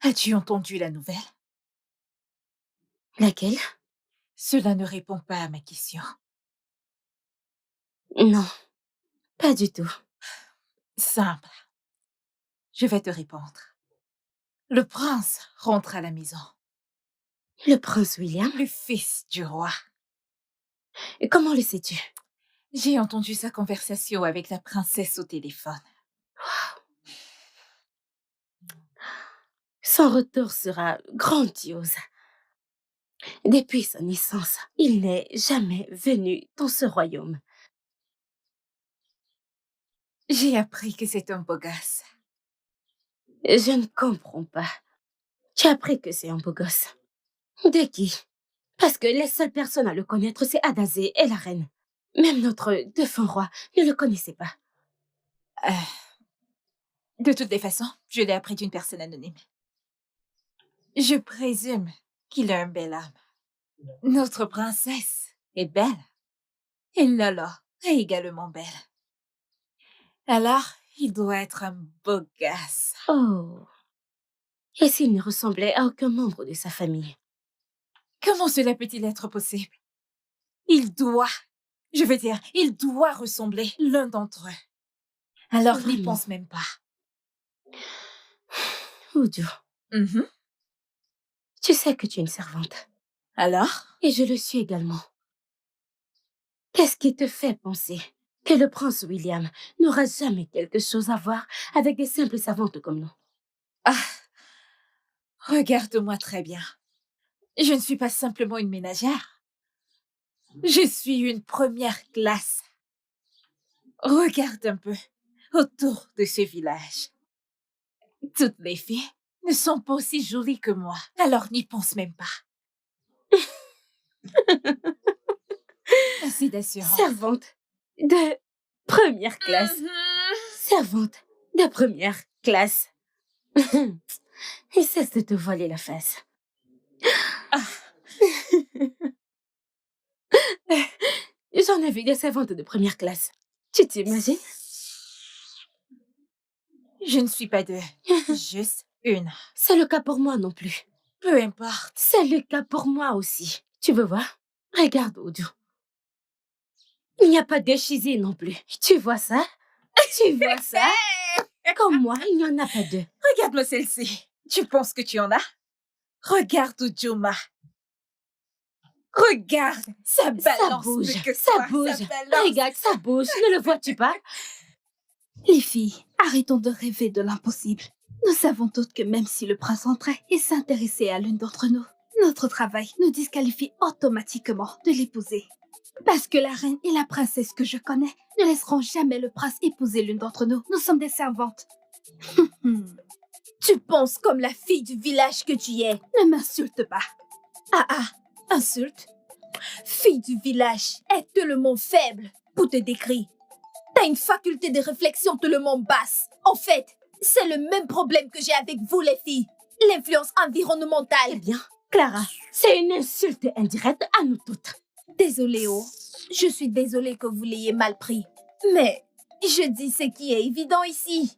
As-tu entendu la nouvelle? Laquelle? Cela ne répond pas à ma question. Non, pas du tout. Simple, je vais te répondre. Le prince rentre à la maison, Le prince William? le fils du roi. Et comment le sais-tu? J'ai entendu sa conversation avec la princesse au téléphone. Son retour sera grandiose. Depuis sa naissance, il n'est jamais venu dans ce royaume. J'ai appris que c'est un beau gosse. Je ne comprends pas. Tu as appris que c'est un beau gosse. De qui? Parce que les seules personnes à le connaître, c'est Adazé et la reine. Même notre défunt roi ne le connaissait pas. Euh, de toutes les façons, je l'ai appris d'une personne anonyme. Je présume qu'il a un bel âme. Notre princesse est belle. Et Lala est également belle. Alors, il doit être un beau gosse. Oh. Et s'il ne ressemblait à aucun membre de sa famille? Comment cela peut-il être possible? Il doit ressembler l'un d'entre eux. Alors n'y Vraiment. pense même pas. Oudou, Mhm. tu sais que tu es une servante. Alors? Et je le suis également. Qu'est-ce qui te fait penser que le prince William n'aura jamais quelque chose à voir avec des simples servantes comme nous? Ah, regarde-moi très bien. Je ne suis pas simplement une ménagère. Je suis une première classe. Regarde un peu autour de ce village. Toutes les filles ne sont pas aussi jolies que moi. Alors n'y pense même pas. Assez d'assurance. Servante de première classe. Mhm. Servante de première classe. Et cesse de te voiler la face. Ah, J'en ai vu des servantes de première classe. Tu t'imagines? je ne suis pas deux, juste une. C'est le cas pour moi non plus. Peu importe. C'est le cas pour moi aussi. Tu veux voir? Regarde, Oudou. Il n'y a pas de chizé non plus. Tu vois ça? Tu vois ça? Comme moi, il n'y en a pas deux. Regarde-moi celle-ci. Tu penses que tu en as? Regarde Ujuma. Regarde, ça balance Ça bouge, plus que ça toi, bouge. ça balance. Regarde, ça bouge. Ne le vois-tu pas? Les filles, arrêtons de rêver de l'impossible. Nous savons toutes que même si le prince entrait et s'intéressait à l'une d'entre nous, notre travail nous disqualifie automatiquement de l'épouser. Parce que la reine et la princesse que je connais ne laisseront jamais le prince épouser l'une d'entre nous. Nous sommes des servantes. Tu penses comme la fille du village que tu es. Ne m'insulte pas. Ah, insulte. Fille du village est tellement faible pour te décrire. T'as une faculté de réflexion tellement basse. En fait, c'est le même problème que j'ai avec vous les filles. L'influence environnementale. Eh bien, Clara, c'est une insulte indirecte à nous toutes. Désolée, Oh. Je suis désolée que vous l'ayez mal pris. Mais je dis ce qui est évident ici.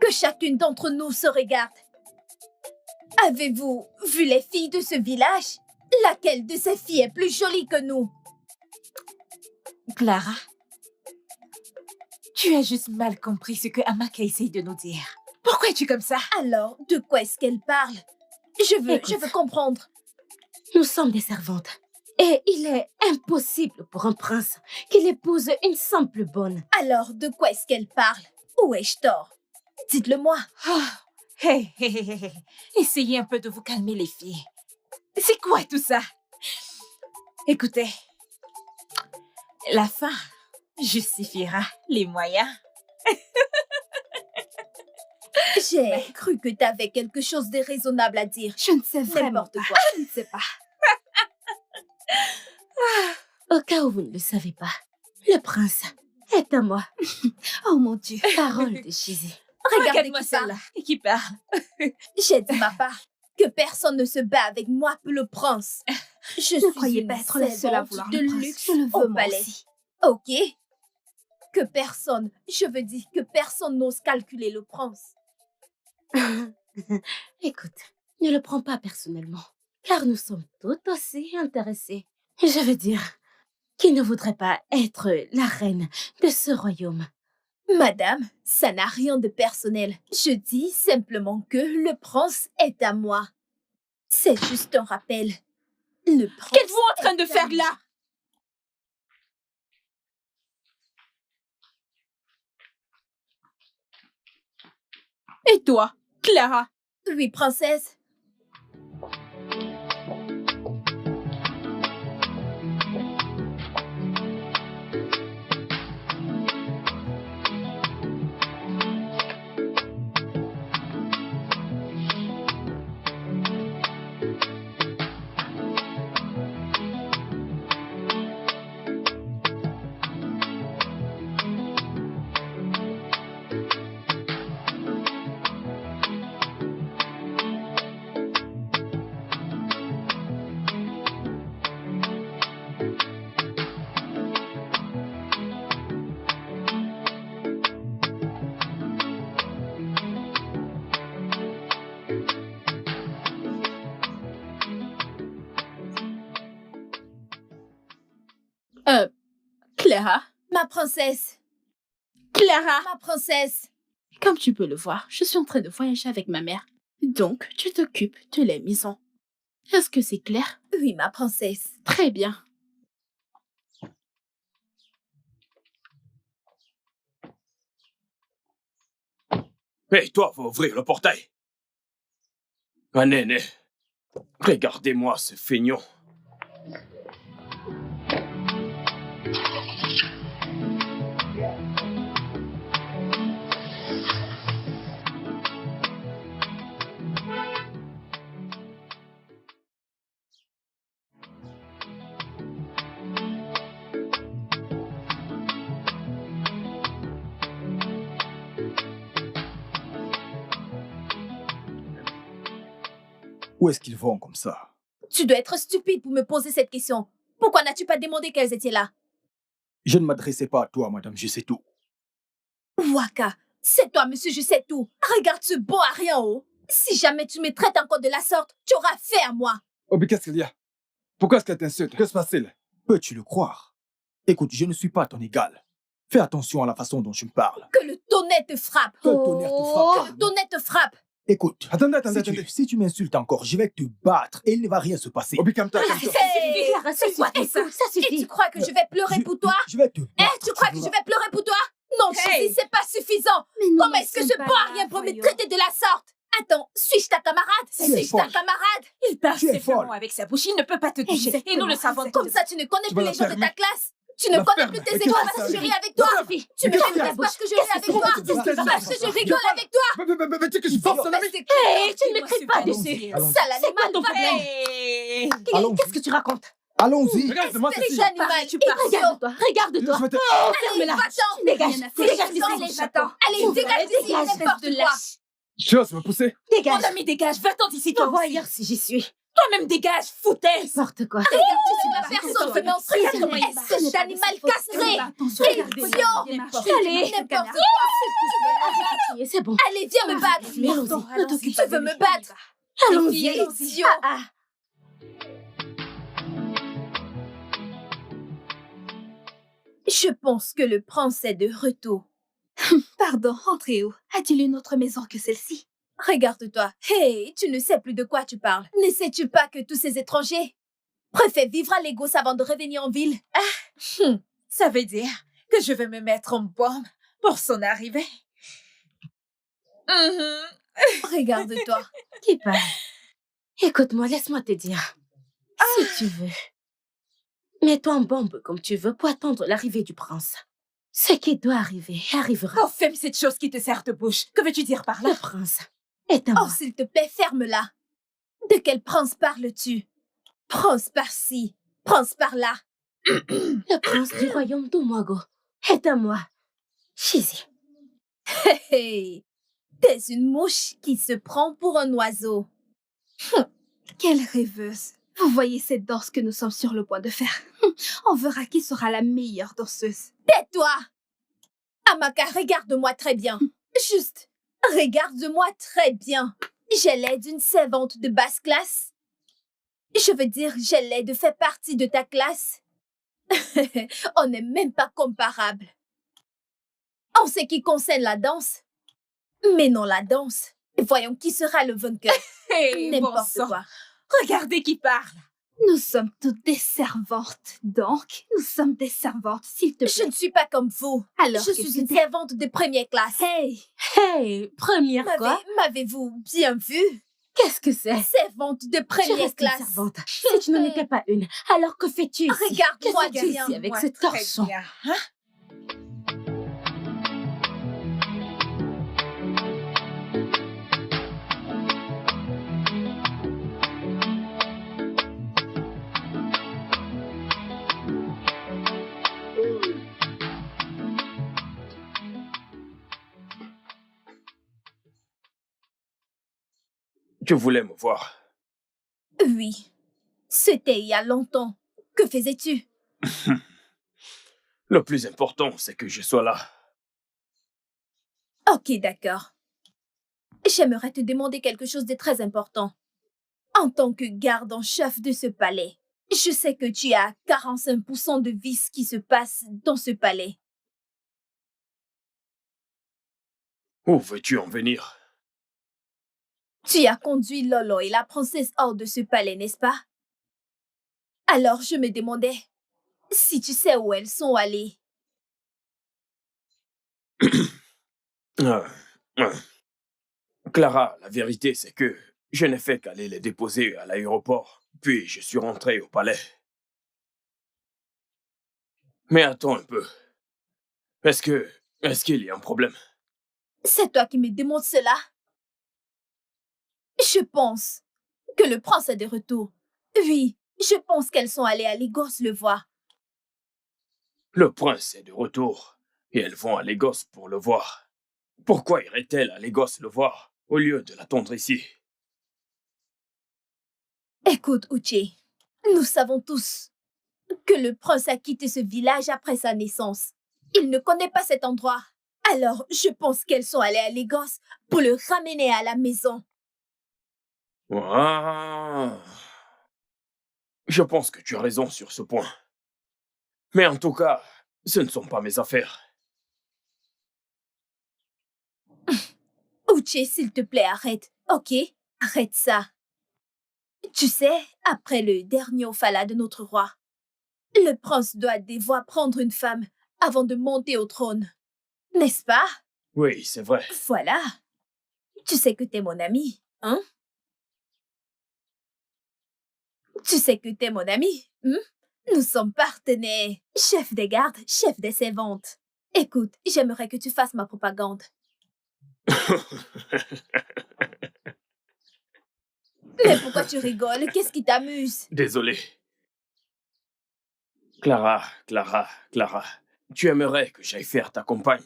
Que chacune d'entre nous se regarde. Avez-vous vu les filles de ce village? Laquelle de ces filles est plus jolie que nous? Clara, tu as juste mal compris ce que Amaka essaye de nous dire. Pourquoi es-tu comme ça? Alors, de quoi est-ce qu'elle parle? Je veux comprendre. Nous sommes des servantes. Et il est impossible pour un prince qu'il épouse une simple bonne. Alors, de quoi est-ce qu'elle parle? Où ai-je tort? Dites-le-moi. Hey. Essayez un peu de vous calmer, les filles. C'est quoi tout ça? Écoutez, la fin justifiera les moyens. J'ai cru que t'avais quelque chose de raisonnable à dire. Je ne sais vraiment N'importe pas. quoi. Je ne sais pas. Au cas où vous ne le savez pas, le prince est à moi. Oh mon Dieu. Parole de Chizi. Regardez Regarde-moi qui parle. celle-là qui parle. J'ai dit ma part que personne ne se bat avec moi pour le prince. Je Ne suis croyez une pas être la seule à servante vouloir de le prince. luxe Je le au veux moi palais. aussi. Ok? Que personne, je veux dire que personne n'ose calculer le prince. Écoute, Ne le prends pas personnellement, car nous sommes tout aussi intéressés. Je veux dire, qui ne voudrait pas être la reine de ce royaume? Madame, ça n'a rien de personnel. Je dis simplement que le prince est à moi. C'est juste un rappel. Le prince Qu'êtes-vous en train de est à faire moi. là? Et toi, Clara? Oui, princesse. Clara? Ma princesse. Clara? Ma princesse. Comme tu peux le voir, je suis en train de voyager avec ma mère. Donc, tu t'occupes de la maison. Est-ce que c'est clair? Oui, ma princesse. Très bien. Hé, toi, va ouvrir le portail. Un aîné. Regardez-moi ce feignant. Où est-ce qu'ils vont comme ça? Tu dois être stupide pour me poser cette question. Pourquoi n'as-tu pas demandé qu'elles étaient là? Je ne m'adressais pas à toi, madame, je sais tout. Waka, c'est toi, monsieur, je sais tout. Regarde ce beau à rien en haut. Si jamais tu me traites encore de la sorte, tu auras fait à moi. Oh, mais qu'est-ce qu'il y a? Pourquoi est-ce qu'elle t'insulte? Que se passe-t-il? Peux-tu le croire? Écoute, je ne suis pas ton égal. Fais attention à la façon dont tu me parles. Que le tonnerre te frappe. Que le tonnerre te frappe. Que le tonnerre te frappe. Écoute, Attendez. si tu m'insultes encore, je vais te battre et il ne va rien se passer. Obi, calme-toi. Hey, Clara, c'est quoi tout ça? Ça Et suffit. tu crois que je vais pleurer pour toi? Je vais te battre. Tu crois que je vais pleurer pour toi? Non, Hey. Suzy, c'est pas suffisant. Mais nous Comment ne est-ce que sommes ce pas beau à là, rien peut me voyons. traiter de la sorte? Attends, suis-je ta camarade? Tu es Suis-je ta folle. camarade? Il parle Tu es sévèrement folle. avec sa bouche, il ne peut pas te toucher. Et nous le savons Comme ça, tu ne connais Tu plus vas les la gens de ta fermer. classe. Tu ne La connais ferme. plus Mais tes qu'est-ce écoles que parce ça que je fait? ris avec toi. Suffit. Tu me Mais détestes qu'est-ce parce que je ris avec toi. Parce que je rigole avec toi. Mais tu sais que je force un ami. Hé, tu ne me cries pas dessus. Allons-y. Sale C'est quoi animal, ton va problème? Hey. Allons-y. Qu'est-ce que tu racontes? Allons-y. Regarde-moi espèce ceci. d'animal, Tu parles. idiot. Regarde-toi, regarde-toi. Je vais te- Allez, Ferme-la. va-t'en. Dégage, Rien à dégage faire. d'ici. Allez, va-t'en. Allez, dégage d'ici, dégage, n'importe de quoi. lâche. Tu oses me pousser? Mon Dégage. ami, dégage, va-t'en d'ici, toi On voit aussi. ailleurs si j'y suis. Toi-même, dégage, foutaise. N'importe quoi. Regarde, tu suis ma personne, fais Regarde m'entrer. comment il Espèce d'animal castré. Attention, Idiot. Allez. N'importe quoi. C'est bon. Allez, viens me battre. Allons-y. Tu veux me battre? Allons-y. Idiot. Ah, Je pense que le prince est de retour. Pardon, entrez où? A-t-il une autre maison que celle-ci? Regarde-toi. Hey, tu ne sais plus de quoi tu parles. Ne sais-tu pas que tous ces étrangers préfèrent vivre à Lagos avant de revenir en ville? Ça veut dire que je vais me mettre en bombe pour son arrivée. Mhm. Regarde-toi. qui parle? Écoute-moi, laisse-moi te dire. Si tu veux, mets-toi en bombe comme tu veux pour attendre l'arrivée du prince. Ce qui doit arriver arrivera. Oh, fais cette chose qui te sert de bouche. Que veux-tu dire par là? Le prince est à Oh, moi. s'il te plaît, ferme-la. De quel prince parles-tu? Prince par-ci, prince par-là. Le prince du royaume d'Umago est à moi. Shizi. Hey, t'es une mouche qui se prend pour un oiseau. Quelle rêveuse. Vous voyez cette danse que nous sommes sur le point de faire. On verra qui sera la meilleure danseuse. Tais-toi! Amaka, regarde-moi très bien. Juste, regarde-moi très bien. j'ai l'air d'une servante de basse classe. Je veux dire, j'ai l'air de faire partie de ta classe. On n'est même pas comparable. En ce qui concerne la danse, mais non la danse. Voyons qui sera le vainqueur. Hey, bon N'importe sang. quoi. Regardez qui parle. Nous sommes toutes des servantes, donc nous sommes des servantes, s'il te Je plaît. ne suis pas comme vous. Alors, Je suis une servante de première classe. Hey, Hey, première quoi? M'avez-vous bien vu? Qu'est-ce que c'est? Servante de Tu première restes une classe. servante. Si tu n'en étais pas une, alors que fais-tu ici? Regarde-moi Qu'est-ce que tu bien. ici avec Moi, ce très torchon? bien, hein? Tu voulais me voir. Oui. C'était il y a longtemps. Que faisais-tu? Le plus important, c'est que je sois là. Ok, d'accord. J'aimerais te demander quelque chose de très important. En tant que garde en chef de ce palais, je sais que tu as 45% de vices qui se passent dans ce palais. Où veux-tu en venir? Tu as conduit Lolo et la princesse hors de ce palais, n'est-ce pas? Alors je me demandais si tu sais où elles sont allées. Euh, euh. Clara, la vérité, c'est que je n'ai fait qu'aller les déposer à l'aéroport, puis je suis rentré au palais. Mais attends un peu. Est-ce qu'il y a un problème? C'est toi qui me demandes cela? Je pense que le prince est de retour. Oui, je pense qu'elles sont allées à Lagos le voir. Le prince est de retour, et elles vont à Lagos pour le voir. Pourquoi irait-elle à Lagos le voir, au lieu de l'attendre ici? Écoute, Uche, nous savons tous que le prince a quitté ce village après sa naissance. Il ne connaît pas cet endroit. Alors, je pense qu'elles sont allées à Lagos pour le ramener à la maison. Ah. Je pense que tu as raison sur ce point. Mais en tout cas, ce ne sont pas mes affaires. Uche, s'il te plaît, arrête. Ok? Arrête ça. Tu sais, après le dernier Ofala de notre roi, le prince doit devoir prendre une femme avant de monter au trône. N'est-ce pas? Oui, c'est vrai. Voilà. Tu sais que t'es mon ami, hein? Tu sais que t'es mon ami, hein? Nous sommes partenaires. Chef des gardes, chef des servantes. Écoute, j'aimerais que tu fasses ma propagande. Mais pourquoi tu rigoles? Qu'est-ce qui t'amuse? Désolé. Clara, tu aimerais que j'aille faire ta compagne.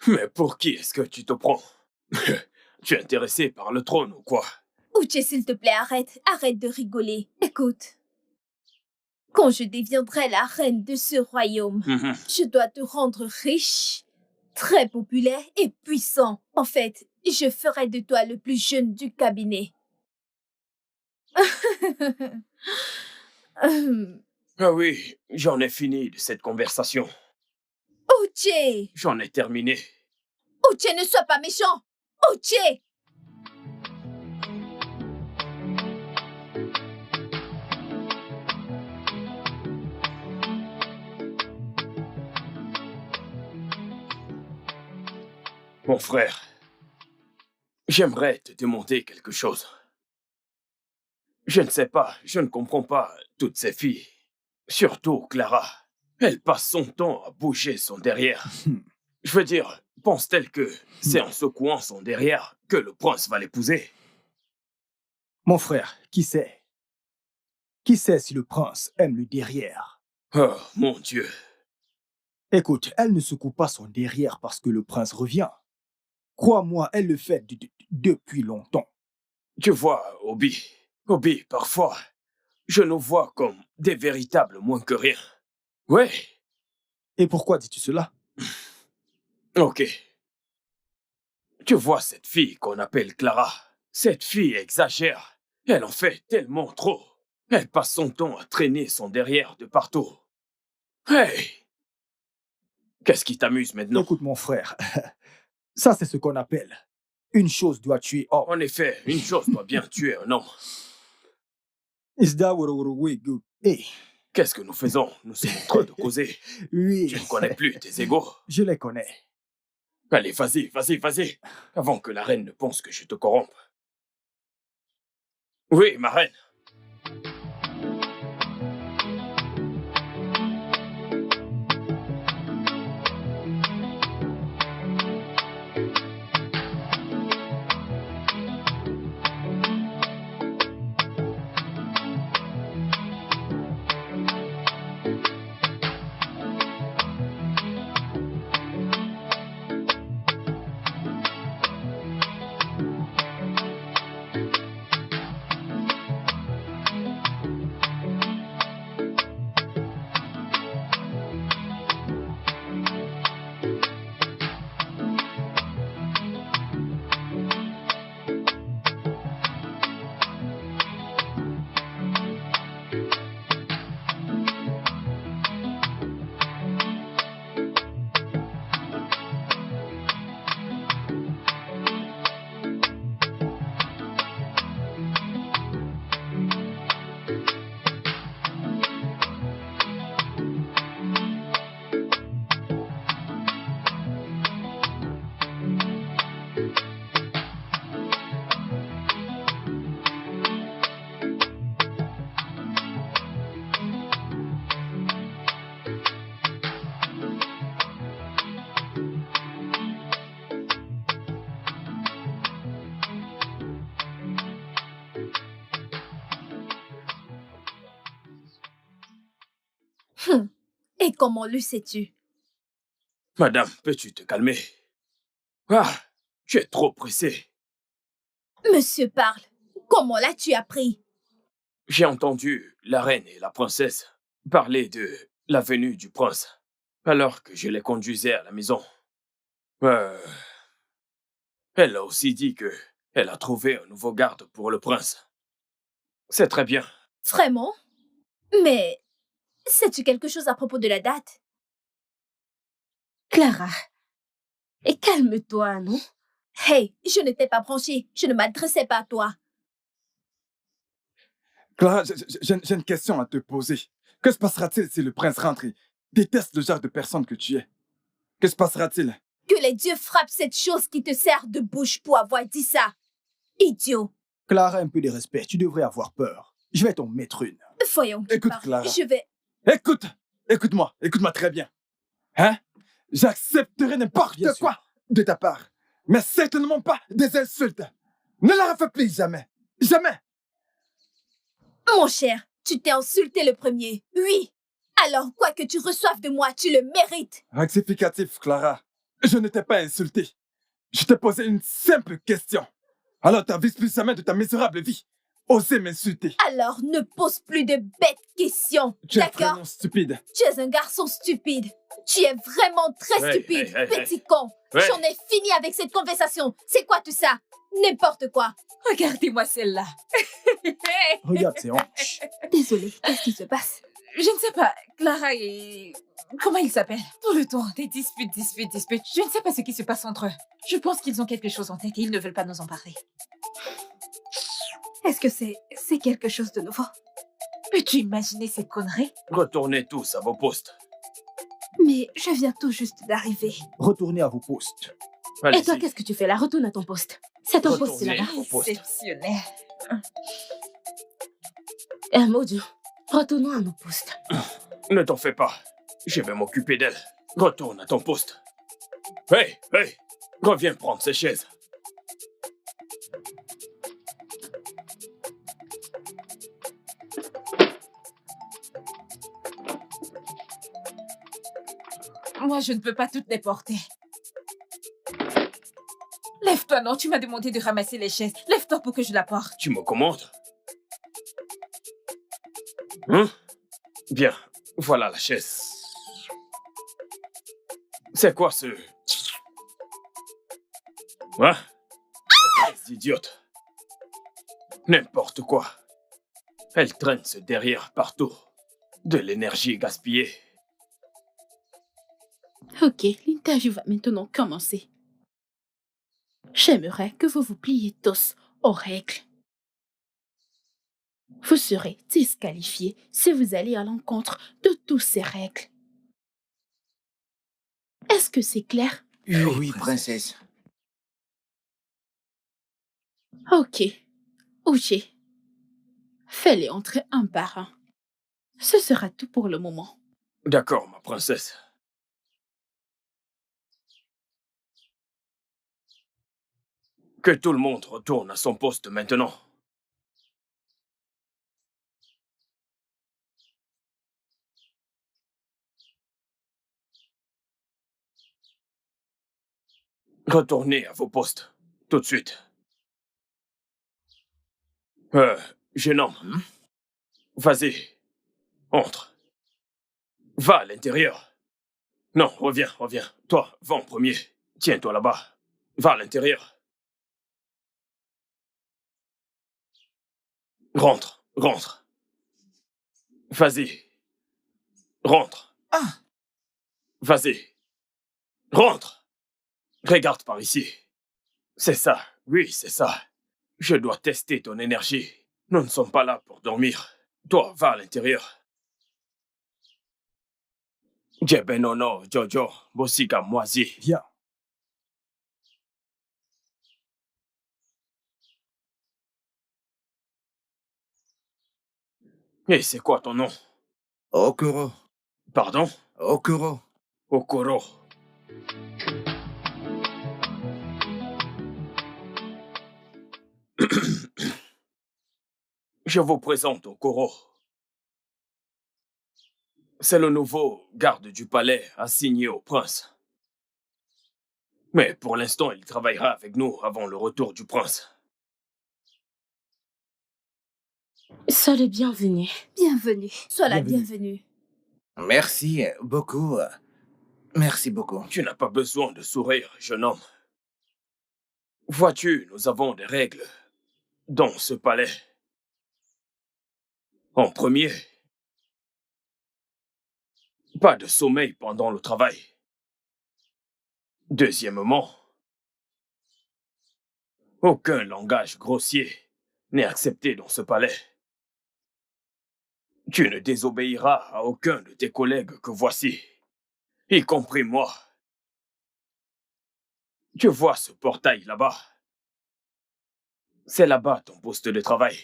Mais pour qui est-ce que tu te prends? Tu es intéressé par le trône ou quoi? Uche, s'il te plaît, arrête de rigoler. Écoute, quand je deviendrai la reine de ce royaume, je dois te rendre riche, très populaire et puissant. En fait, je ferai de toi le plus jeune du cabinet. Ah oui, j'en ai fini de cette conversation. Uche! J'en ai terminé. Uche, ne sois pas méchant! Uche! Mon frère, j'aimerais te demander quelque chose. Je ne sais pas, je ne comprends pas toutes ces filles. Surtout Clara. Elle passe son temps à bouger son derrière. Je veux dire, pense-t-elle que c'est en secouant son derrière que le prince va l'épouser? Mon frère, qui sait? Qui sait si le prince aime le derrière? Oh, mon Dieu. Écoute, elle ne secoue pas son derrière parce que le prince revient. Crois-moi, elle le fait depuis longtemps. Tu vois, Obi, parfois, je nous vois comme des véritables moins que rien. Ouais, Et pourquoi dis-tu cela? ok. Tu vois cette fille qu'on appelle Clara? Cette fille exagère. Elle en fait tellement trop. Elle passe son temps à traîner son derrière de partout. Hey! Qu'est-ce qui t'amuse maintenant? Écoute, mon frère, ça c'est ce qu'on appelle une chose doit tuer homme. En effet, une chose doit bien tuer un homme. Hey, Qu'est-ce que nous faisons? Nous sommes en train de causer. oui, Tu ne connais plus tes égaux. je les connais. Allez, vas-y. Avant que la reine ne pense que je te corrompe. Oui, ma reine. Et comment le sais-tu? Madame, peux-tu te calmer? Ah, tu es trop pressée. Monsieur parle. Comment l'as-tu appris? J'ai entendu la reine et la princesse parler de la venue du prince, alors que je les conduisais à la maison. Elle a aussi dit que elle a trouvé un nouveau garde pour le prince. C'est très bien. Vraiment? Mais sais-tu quelque chose à propos de la date? Clara, et calme-toi, non? Hey, je ne t'ai pas branché. Je ne m'adressais pas à toi. Clara, j'ai une question à te poser. Que se passera-t-il si le prince rentre et déteste le genre de personne que tu es? Que se passera-t-il? Que les dieux frappent cette chose qui te sert de bouche pour avoir dit ça. Idiot. Clara, un peu de respect, tu devrais avoir peur. Je vais t'en mettre une. Voyons qui Écoute, parle. Clara. Je vais... Écoute-moi très bien. Hein? J'accepterai n'importe Bien sûr. quoi de ta part, mais certainement pas des insultes. Ne la refais plus jamais. Jamais. Mon cher, tu t'es insulté le premier. Oui. Alors, quoi que tu reçoives de moi, tu le mérites. Rectificatif, Clara. Je ne t'ai pas insulté. Je t'ai posé une simple question. Alors t'avises plus jamais de ta misérable vie. Osez m'insulter. Alors, ne pose plus de bêtes questions. Tu es D'accord? vraiment stupide. Tu es un garçon stupide. Tu es vraiment très Hey, stupide, hey, hey, petit con. Ouais. J'en ai fini avec cette conversation. C'est quoi tout ça? N'importe quoi. Regardez-moi celle-là. Regarde ses hanches. Désolée, qu'est-ce qui se passe? Je ne sais pas, Clara et... Comment il s'appelle? Tout le temps, des disputes. Je ne sais pas ce qui se passe entre eux. Je pense qu'ils ont quelque chose en tête et ils ne veulent pas nous en parler. Est-ce que c'est quelque chose de nouveau? Peux-tu imaginer ces conneries? Retournez tous à vos postes. Mais je viens tout juste d'arriver. Retournez à vos postes. Et toi, Allez-y. qu'est-ce que tu fais là? Retourne à ton poste. C'est ton poste, c'est Retournez là-bas. au poste. Exceptionnel. Maudit, retournons à nos postes. Ne t'en fais pas. Je vais m'occuper d'elle. Retourne à ton poste. Hey, reviens prendre ces chaises. Moi, je ne peux pas toutes les porter. Lève-toi, non, tu m'as demandé de ramasser les chaises. Lève-toi pour que je la porte. Tu me commandes? Hein? Bien, voilà la chaise. C'est quoi ce... Hein? Cette chaise idiote. N'importe quoi. Elle traîne ce derrière partout. De l'énergie gaspillée. Ok, l'interview va maintenant commencer. J'aimerais que vous vous pliez tous aux règles. Vous serez disqualifiés si vous allez à l'encontre de toutes ces règles. Est-ce que c'est clair? Oui, princesse. Ok. Ouché. Fais-les entrer un par un. Ce sera tout pour le moment. D'accord, ma princesse. Que tout le monde retourne à son poste maintenant. Retournez à vos postes, tout de suite. Jeune homme, vas-y, entre. Va à l'intérieur. Non, reviens. Toi, va en premier. Tiens-toi là-bas. Va à l'intérieur. Rentre. Vas-y. Rentre. Ah! Vas-y. Rentre. Regarde par ici. C'est ça. Oui, c'est ça. Je dois tester ton énergie. Nous ne sommes pas là pour dormir. Toi, va à l'intérieur. Jebenono, Jojo, Bosika, Moisi. Viens. Et c'est quoi ton nom? Okoro. Pardon? Okoro. Okoro. Je vous présente Okoro. C'est le nouveau garde du palais assigné au prince. Mais pour l'instant, il travaillera avec nous avant le retour du prince. Sois le bienvenu. Bienvenue. Sois la Bienvenue. bienvenue. Merci beaucoup. Merci beaucoup. Tu n'as pas besoin de sourire, jeune homme. Vois-tu, nous avons des règles dans ce palais. En premier, pas de sommeil pendant le travail. Deuxièmement, aucun langage grossier n'est accepté dans ce palais. Tu ne désobéiras à aucun de tes collègues que voici, y compris moi. Tu vois ce portail là-bas? C'est là-bas ton poste de travail.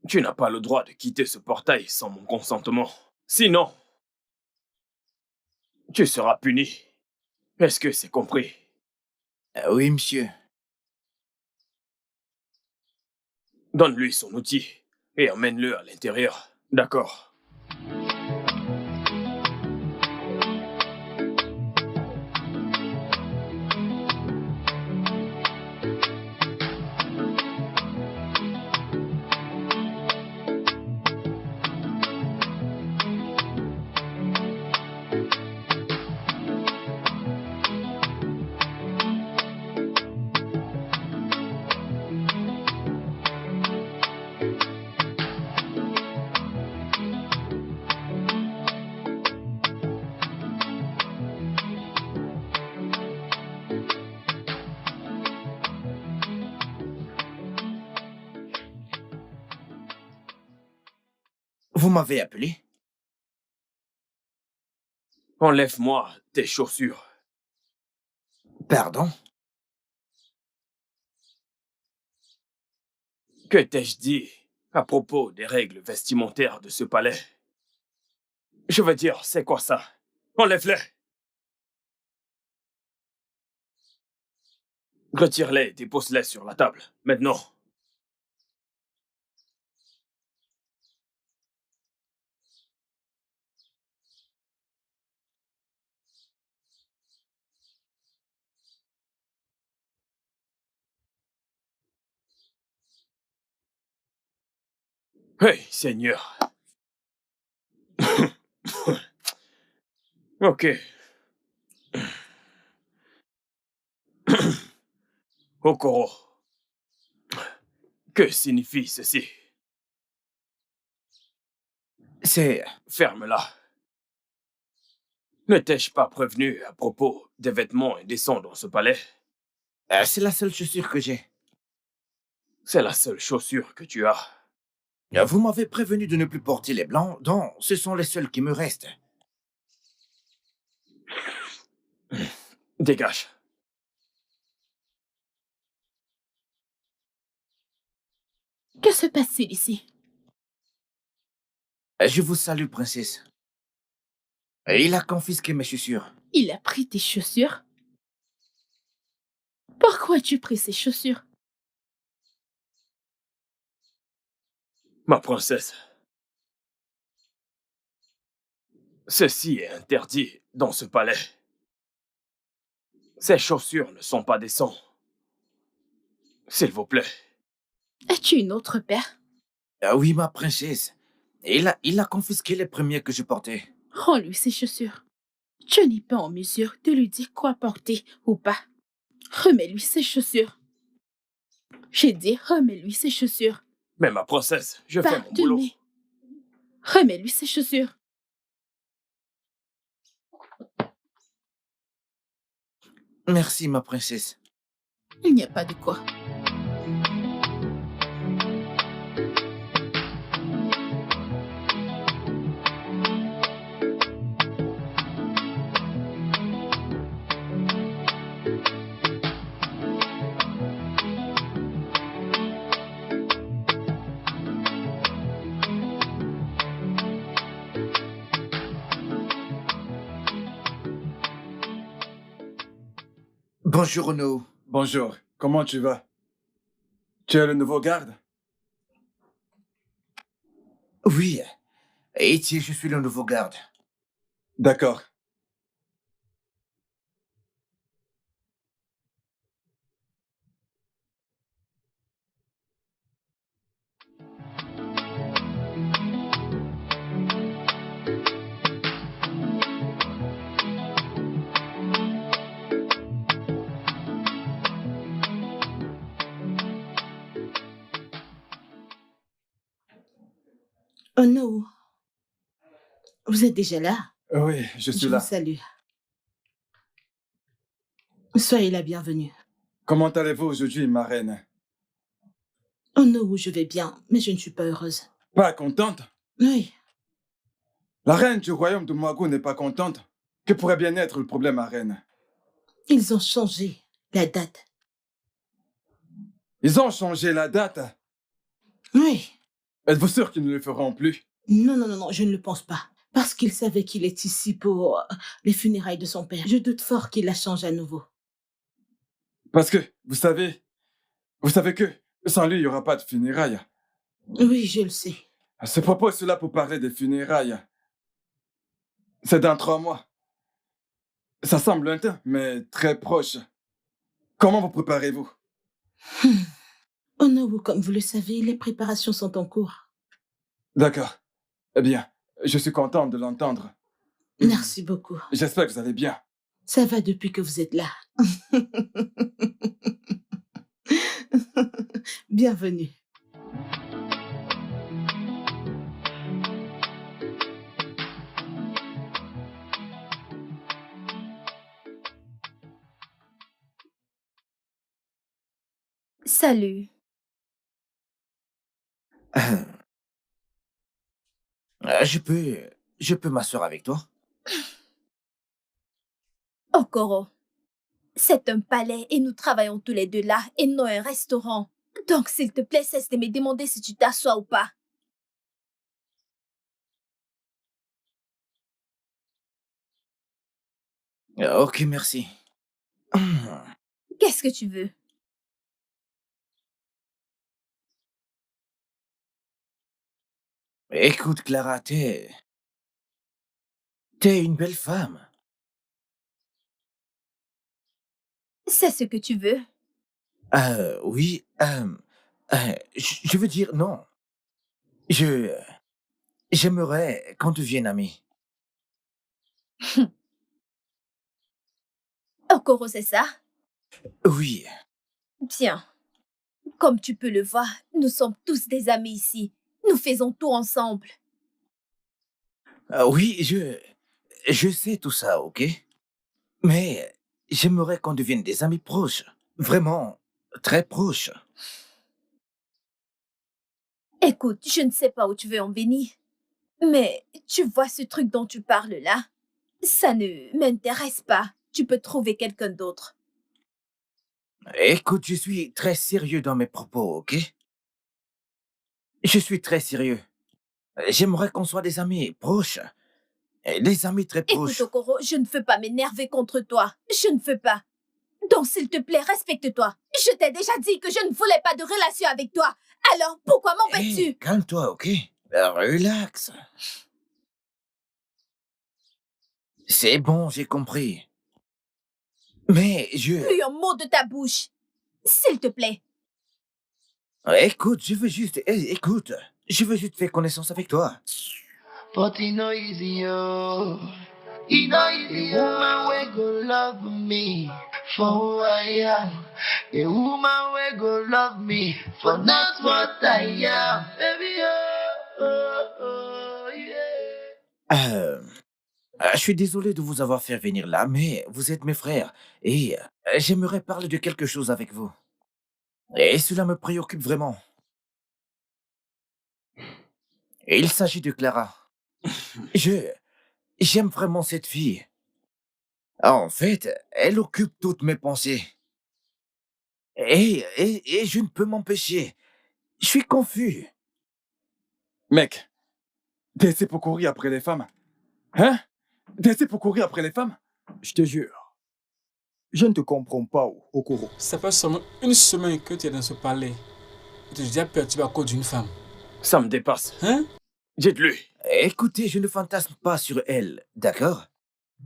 Tu n'as pas le droit de quitter ce portail sans mon consentement. Sinon, tu seras puni. Est-ce que c'est compris? Oui, monsieur. Donne-lui son outil et emmène-le à l'intérieur. D'accord. Vous m'avez appelé? Enlève-moi tes chaussures. Pardon? Que t'ai-je dit à propos des règles vestimentaires de ce palais? Je veux dire, c'est quoi ça? Enlève-les! Retire-les et dépose-les sur la table, maintenant. Hey, Seigneur. Ok. Okoro. Que signifie ceci? C'est... Ferme-la. Ne t'ai-je pas prévenu à propos des vêtements indécents dans ce palais? c'est la seule chaussure que j'ai. C'est la seule chaussure que tu as. Vous m'avez prévenu de ne plus porter les blancs, donc ce sont les seuls qui me restent. Dégage. Que se passe-t-il ici? Je vous salue, princesse. Il a confisqué mes chaussures. Il a pris tes chaussures? Pourquoi as-tu pris ces chaussures? Ma princesse. Ceci est interdit dans ce palais. Ces chaussures ne sont pas décentes. S'il vous plaît. As-tu une autre paire? Oui, ma princesse. Il a confisqué les premiers que je portais. Rends-lui ses chaussures. Je n'ai pas en mesure de lui dire quoi porter ou pas. Remets-lui ses chaussures. J'ai dit remets-lui ses chaussures. Mais ma princesse, je fais mon boulot. Pardonnez. Remets-lui ses chaussures. Merci, ma princesse. Il n'y a pas de quoi. Bonjour, Renaud. Bonjour, comment tu vas? Tu es le nouveau garde? Oui. Etienne, je suis le nouveau garde. D'accord. Oh non. Vous êtes déjà là? Oui, je suis Je là. vous salue. Soyez la bienvenue. Comment allez-vous aujourd'hui, ma reine? Oh non, je vais bien, mais je ne suis pas heureuse. Pas contente? Oui. La reine du royaume de Moago n'est pas contente? Que pourrait bien être le problème, ma reine? Ils ont changé la date. Ils ont changé la date. Oui. Êtes-vous sûr qu'ils ne le feront plus? Non, non, non, non, je ne le pense pas. Parce qu'il savait qu'il est ici pour les funérailles de son père. Je doute fort qu'il la change à nouveau. Parce que, vous savez que sans lui, il n'y aura pas de funérailles. Oui, je le sais. À ce propos, cela pour parler des funérailles. C'est dans 3 mois. Ça semble lointain, mais très proche. Comment vous préparez-vous? Oh non, comme vous le savez, les préparations sont en cours. D'accord. Eh bien, je suis content de l'entendre. Merci beaucoup. J'espère que vous allez bien. Ça va depuis que vous êtes là. Bienvenue. Salut. Je peux m'asseoir avec toi? Okoro, c'est un palais et nous travaillons tous les deux là et non un restaurant. Donc, s'il te plaît, cesse de me demander si tu t'assois ou pas. Ok, merci. Qu'est-ce que tu veux? Écoute, Clara, t'es une belle femme. C'est ce que tu veux? Oui, je veux dire non. J'aimerais qu'on devienne amis. Okoro, c'est ça? Oui. Bien. Comme tu peux le voir, nous sommes tous des amis ici. Nous faisons tout ensemble. Oui, je sais tout ça, ok? Mais j'aimerais qu'on devienne des amis proches. Vraiment, très proches. Écoute, je ne sais pas où tu veux en venir. Mais tu vois ce truc dont tu parles là? Ça ne m'intéresse pas. Tu peux trouver quelqu'un d'autre. Écoute, je suis très sérieux dans mes propos, ok? Je suis très sérieux. J'aimerais qu'on soit des amis proches. Des amis très Écoute, proches. Okoro, je ne veux pas m'énerver contre toi. Je ne veux pas. Donc, s'il te plaît, respecte-toi. Je t'ai déjà dit que je ne voulais pas de relation avec toi. Alors, pourquoi m'embêtes-tu? Hey, calme-toi, ok? Relax. C'est bon, j'ai compris. Mais Plus un mot de ta bouche. S'il te plaît. Écoute, je veux juste... écoute, je veux juste faire connaissance avec toi. But it no easy, yo. It no easy, yo. A woman we go love me for who I am. A woman we go love me for not what I am. Baby, yeah. Je suis désolé de vous avoir fait venir là, mais vous êtes mes frères et j'aimerais parler de quelque chose avec vous. Et cela me préoccupe vraiment. Il s'agit de Clara. J'aime vraiment cette fille. En fait, elle occupe toutes mes pensées. Et je ne peux m'empêcher. Je suis confus. Mec, t'es ici pour courir après les femmes? Hein? T'es ici pour courir après les femmes? Je te jure. Je ne te comprends pas, Okoro. Ça fait seulement une semaine que tu es dans ce palais. Tu es déjà perturbé à cause d'une femme. Ça me dépasse. Hein? Dites-lui. Écoutez, je ne fantasme pas sur elle, d'accord?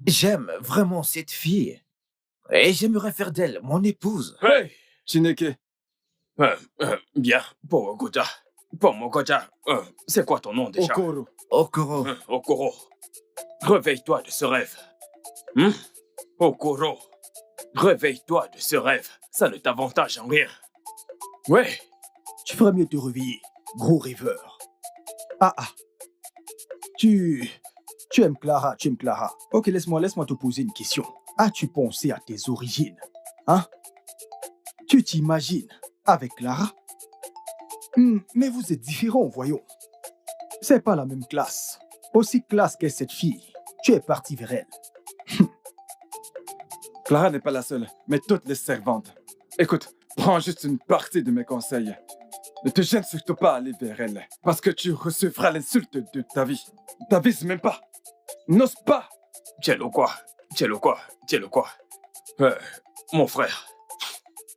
J'aime vraiment cette fille. Et j'aimerais faire d'elle mon épouse. Hey! Chineke. Bien, pour Okota. Pour Mokota, c'est quoi ton nom déjà? Okoro. Okoro. Okoro. Réveille-toi de ce rêve. Okoro. Réveille-toi de ce rêve. Ça ne t'avantage en rien. Ouais. Tu ferais mieux de te réveiller, gros rêveur. Ah. Tu aimes Clara, tu aimes Clara. Ok, laisse-moi te poser une question. As-tu pensé à tes origines? Hein? Tu t'imagines avec Clara? Mais vous êtes différents, voyons. C'est pas la même classe. Aussi classe qu'est cette fille. Tu es parti vers elle. Clara n'est pas la seule, mais toutes les servantes. Écoute, prends juste une partie de mes conseils. Ne te gêne surtout pas à aller vers elle, parce que tu recevras l'insulte de ta vie. T'avises même pas. N'ose pas. Tiens-le quoi? Mon frère,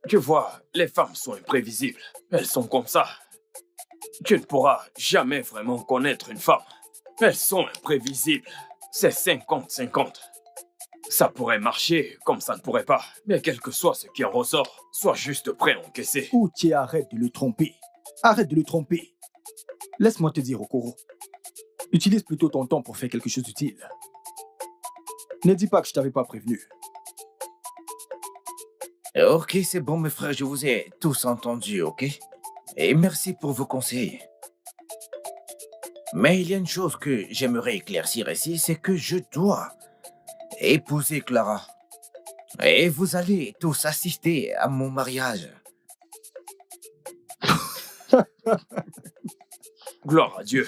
tu vois, les femmes sont imprévisibles. Elles sont comme ça. Tu ne pourras jamais vraiment connaître une femme. Elles sont imprévisibles. C'est 50-50. Ça pourrait marcher comme ça ne pourrait pas. Mais quel que soit ce qui en ressort, sois juste prêt à encaisser. Outier, arrête de le tromper. Arrête de le tromper. Laisse-moi te dire, Okoro. Utilise plutôt ton temps pour faire quelque chose d'utile. Ne dis pas que je t'avais pas prévenu. Ok, c'est bon, mes frères, je vous ai tous entendus, ok? Et merci pour vos conseils. Mais il y a une chose que j'aimerais éclaircir ici, c'est que je dois épouser Clara. Et vous allez tous assister à mon mariage. Gloire à Dieu.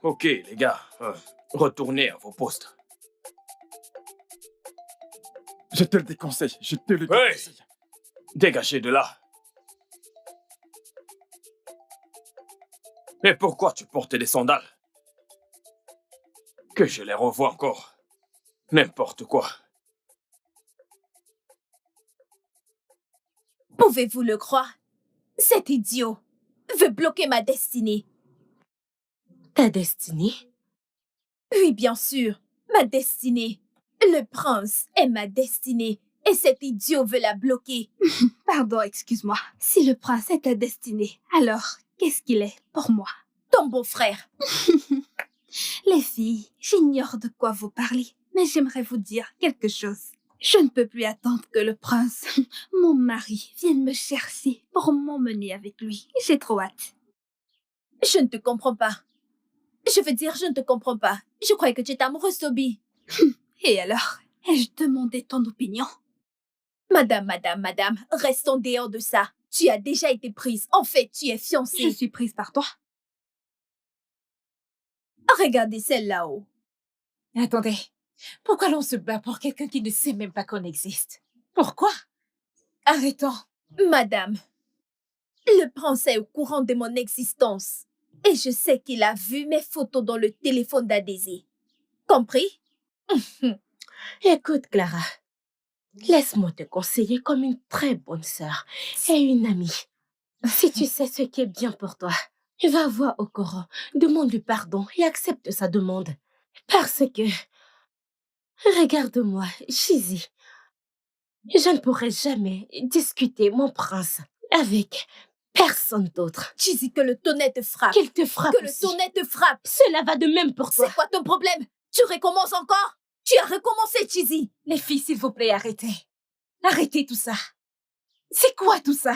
Ok, les gars, retournez à vos postes. Je te le déconseille, Hey! Dégagez de là. Et pourquoi tu portes des sandales? Que je les revois encore. N'importe quoi. Pouvez-vous le croire? Cet idiot veut bloquer ma destinée. Ta destinée? Oui, bien sûr, ma destinée. Le prince est ma destinée et cet idiot veut la bloquer. Pardon, excuse-moi. Si le prince est ta destinée, alors qu'est-ce qu'il est pour moi? Ton beau-frère. Les filles, j'ignore de quoi vous parlez, mais j'aimerais vous dire quelque chose. Je ne peux plus attendre que le prince, mon mari, vienne me chercher pour m'emmener avec lui. J'ai trop hâte. Je ne te comprends pas. Je veux dire, je ne te comprends pas. Je croyais que tu étais amoureuse, Toby. Et alors, ai-je demandé ton opinion? Madame, restons dehors de ça. Tu as déjà été prise. En fait, tu es fiancée. Je suis prise par toi. Regardez celle là-haut. Attendez, pourquoi l'on se bat pour quelqu'un qui ne sait même pas qu'on existe? Pourquoi? Arrêtons. Madame, le prince est au courant de mon existence. Et je sais qu'il a vu mes photos dans le téléphone d'Adésée. Compris? Écoute, Clara, laisse-moi te conseiller comme une très bonne sœur et une amie. Si tu sais ce qui est bien pour toi, va voir Okoro, demande-lui pardon et accepte sa demande. Parce que, regarde-moi, Chizi, je ne pourrai jamais discuter mon prince avec personne d'autre. Chizi, que le tonnet te frappe. Qu'il te frappe Que aussi. le tonnet te frappe. Cela va de même pour toi. C'est quoi ton problème? Tu recommences encore? Tu as recommencé, Chizi. Les filles, s'il vous plaît, arrêtez. Arrêtez tout ça. C'est quoi tout ça?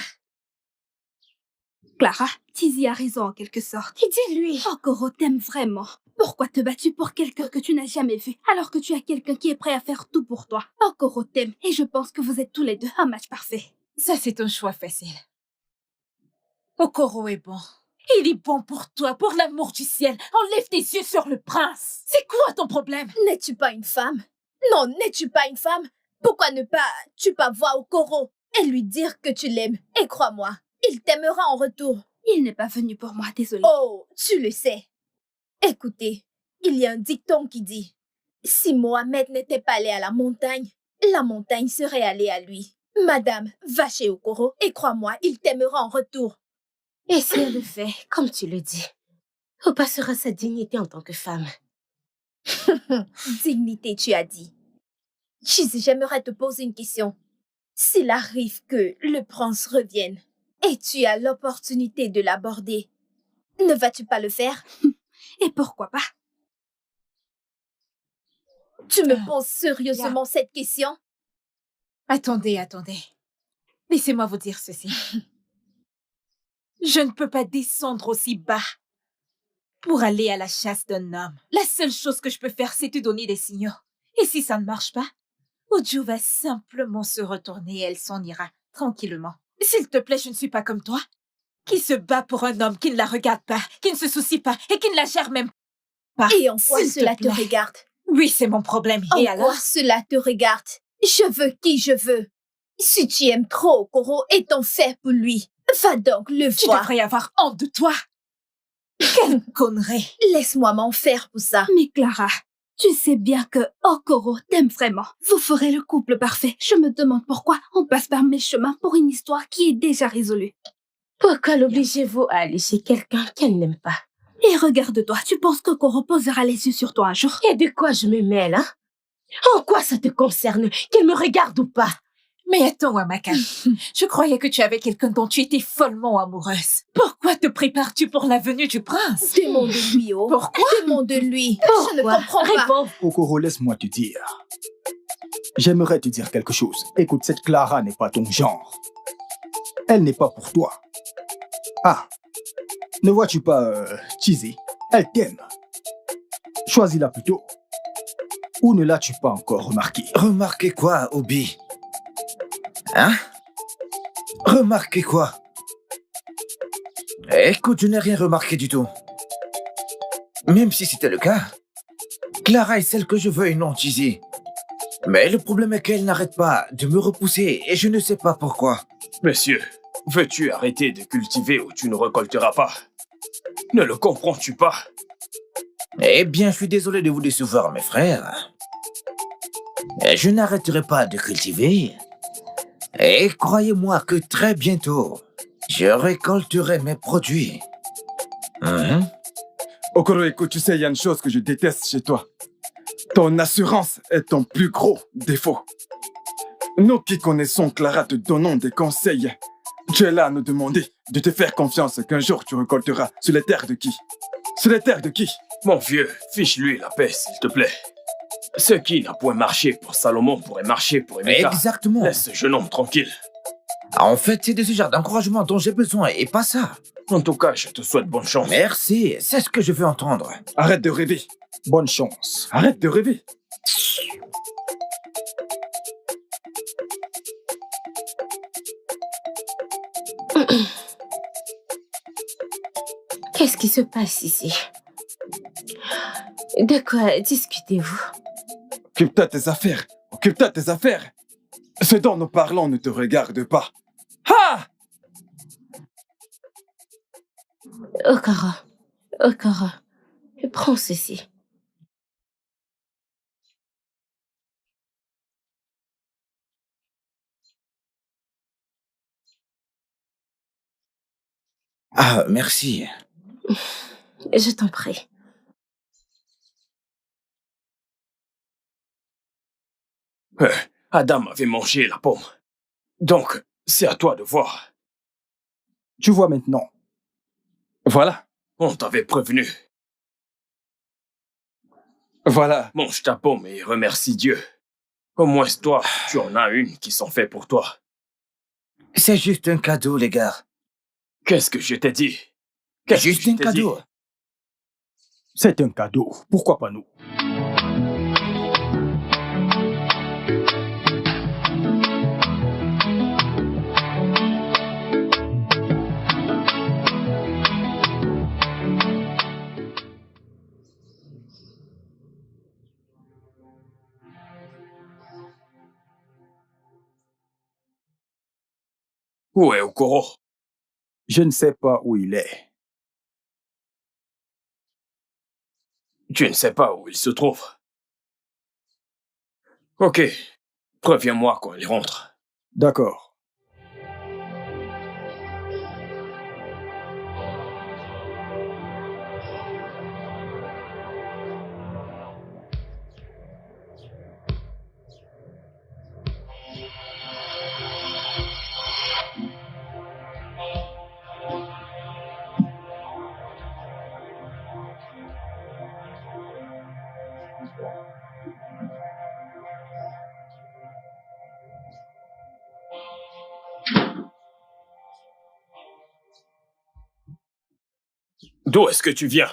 Clara, Tizi a raison en quelque sorte. Et dis-lui. Okoro t'aime vraiment. Pourquoi te bats-tu pour quelqu'un que tu n'as jamais vu alors que tu as quelqu'un qui est prêt à faire tout pour toi? Okoro t'aime et je pense que vous êtes tous les deux un match parfait. Ça, c'est un choix facile. Okoro est bon. Il est bon pour toi, pour l'amour du ciel. Enlève tes yeux sur le prince. C'est quoi ton problème? N'es-tu pas une femme? Non, n'es-tu pas une femme? Pourquoi ne pas voir Okoro et lui dire que tu l'aimes? Et crois-moi, il t'aimera en retour. Il n'est pas venu pour moi, désolée. Oh, tu le sais. Écoutez, il y a un dicton qui dit « Si Mohamed n'était pas allé à la montagne serait allée à lui. » Madame, va chez Okoro et crois-moi, il t'aimera en retour. Et si elle le fait, comme tu le dis, où passera sa dignité en tant que femme? Dignité, tu as dit. Chizi, j'aimerais te poser une question. S'il arrive que le prince revienne et tu as l'opportunité de l'aborder, ne vas-tu pas le faire? Et pourquoi pas? Tu me poses sérieusement cette question? Attendez. Laissez-moi vous dire ceci. Je ne peux pas descendre aussi bas pour aller à la chasse d'un homme. La seule chose que je peux faire, c'est te donner des signaux. Et si ça ne marche pas, Oju va simplement se retourner et elle s'en ira tranquillement. S'il te plaît, je ne suis pas comme toi, qui se bat pour un homme qui ne la regarde pas, qui ne se soucie pas et qui ne la gère même pas. Et en quoi cela te regarde? Oui, c'est mon problème. Et En alors? quoi cela te regarde? Je veux qui je veux. Si tu aimes trop Okoro et t'en fais pour lui, va donc le Tu voir. devrais avoir honte de toi. Quelle connerie. Laisse-moi m'en faire pour ça. Mais Clara, tu sais bien que Okoro t'aime vraiment. Vous ferez le couple parfait. Je me demande pourquoi on passe par mes chemins pour une histoire qui est déjà résolue. Pourquoi l'obligez-vous à aller chez quelqu'un qu'elle n'aime pas? Et regarde-toi, tu penses qu'Okoro posera les yeux sur toi un jour? Et de quoi je me mêle, hein? En quoi ça te concerne, qu'elle me regarde ou pas? Mais attends, Wamaka, je croyais que tu avais quelqu'un dont tu étais follement amoureuse. Pourquoi te prépares-tu pour la venue du prince? Demande-lui, oh. Pourquoi? Demande-lui. Je ne Pourquoi? comprends pas. Réponds. Okoro, laisse-moi te dire. J'aimerais te dire quelque chose. Écoute, cette Clara n'est pas ton genre. Elle n'est pas pour toi. Ah, ne vois-tu pas, Chizi? Elle t'aime. Choisis-la plutôt. Ou ne l'as-tu pas encore remarqué? Remarquez quoi, Obi? Hein? Remarquez quoi? Écoute, je n'ai rien remarqué du tout. Même si c'était le cas, Clara est celle que je veux et non Chizi. Mais le problème est qu'elle n'arrête pas de me repousser et je ne sais pas pourquoi. Monsieur, veux-tu arrêter de cultiver où tu ne récolteras pas? Ne le comprends-tu pas? Eh bien, je suis désolé de vous décevoir, mes frères. Je n'arrêterai pas de cultiver. Et croyez-moi que très bientôt, je récolterai mes produits. Okoro, écoute, tu sais, il y a une chose que je déteste chez toi. Ton assurance est ton plus gros défaut. Nous qui connaissons Clara te donnons des conseils. Tu es là à nous demander de te faire confiance qu'un jour tu récolteras sur les terres de qui? Sur les terres de qui? Mon vieux, fiche-lui la paix, s'il te plaît. Ce qui n'a point marché pour Salomon pourrait marcher pour Emeka. Exactement. Laisse ce jeune homme tranquille. En fait, c'est de ce genre d'encouragement dont j'ai besoin et pas ça. En tout cas, je te souhaite bonne chance. Merci, c'est ce que je veux entendre. Arrête de rêver. Bonne chance. Arrête de rêver. Qu'est-ce qui se passe ici? De quoi discutez-vous? Occupe-toi de tes affaires. Occupe-toi de tes affaires. Ce dont nous parlons ne te regarde pas. Ha! Okoro, prends ceci. Ah, merci. Je t'en prie. Adam avait mangé la pomme. Donc, c'est à toi de voir. Tu vois maintenant. Voilà. On t'avait prévenu. Voilà. Mange ta pomme et remercie Dieu. Au moins toi, tu en as une qui s'en fait pour toi. C'est juste un cadeau, les gars. Qu'est-ce que je t'ai dit? Juste un cadeau. C'est un cadeau. Pourquoi pas nous? Où est Okoro? Je ne sais pas où il est. Tu ne sais pas où il se trouve. Ok. Préviens-moi quand il rentre. D'accord. D'où est-ce que tu viens?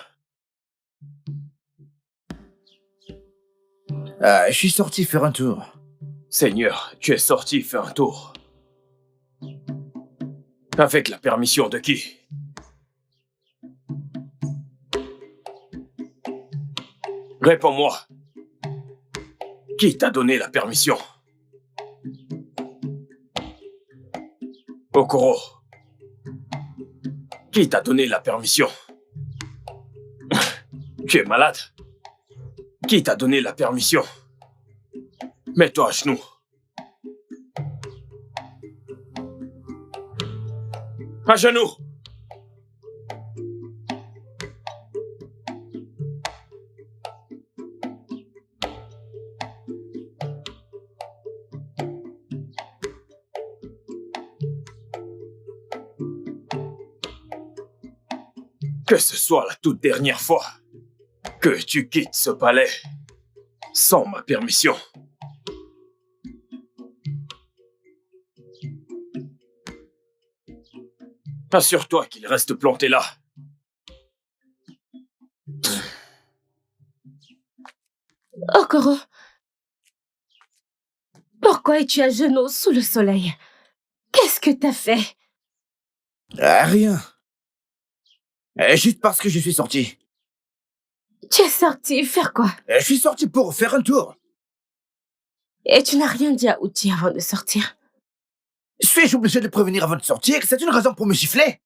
Je suis sorti faire un tour. Seigneur, tu es sorti faire un tour. Avec la permission de qui? Réponds-moi. Qui t'a donné la permission? Okoro. Qui t'a donné la permission? Tu es malade? Qui t'a donné la permission? Mets-toi à genoux. À genoux! Que ce soit la toute dernière fois que tu quittes ce palais sans ma permission. Assure-toi qu'il reste planté là. Okoro, pourquoi es-tu à genoux sous le soleil? Qu'est-ce que t'as fait? Rien. Juste parce que je suis sorti. Tu es sorti faire quoi? Je suis sorti pour faire un tour. Et tu n'as rien dit à Uchi avant de sortir? Suis-je obligé de prévenir avant de sortir que c'est une raison pour me gifler?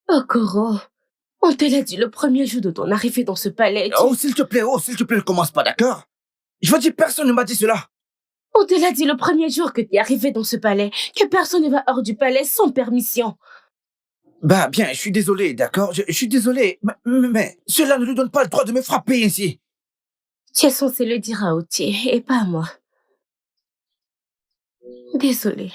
Okoro, on te l'a dit le premier jour de ton arrivée dans ce palais. Oh, s'il te plaît, ne commence pas, d'accord? Je veux dire, personne ne m'a dit cela. On te l'a dit le premier jour que t'es arrivé dans ce palais, que personne ne va hors du palais sans permission. Bah, bien, je suis désolé, d'accord? Je suis désolé, mais cela ne lui donne pas le droit de me frapper ainsi. Tu es censé le dire à Uchi et pas à moi. Désolée.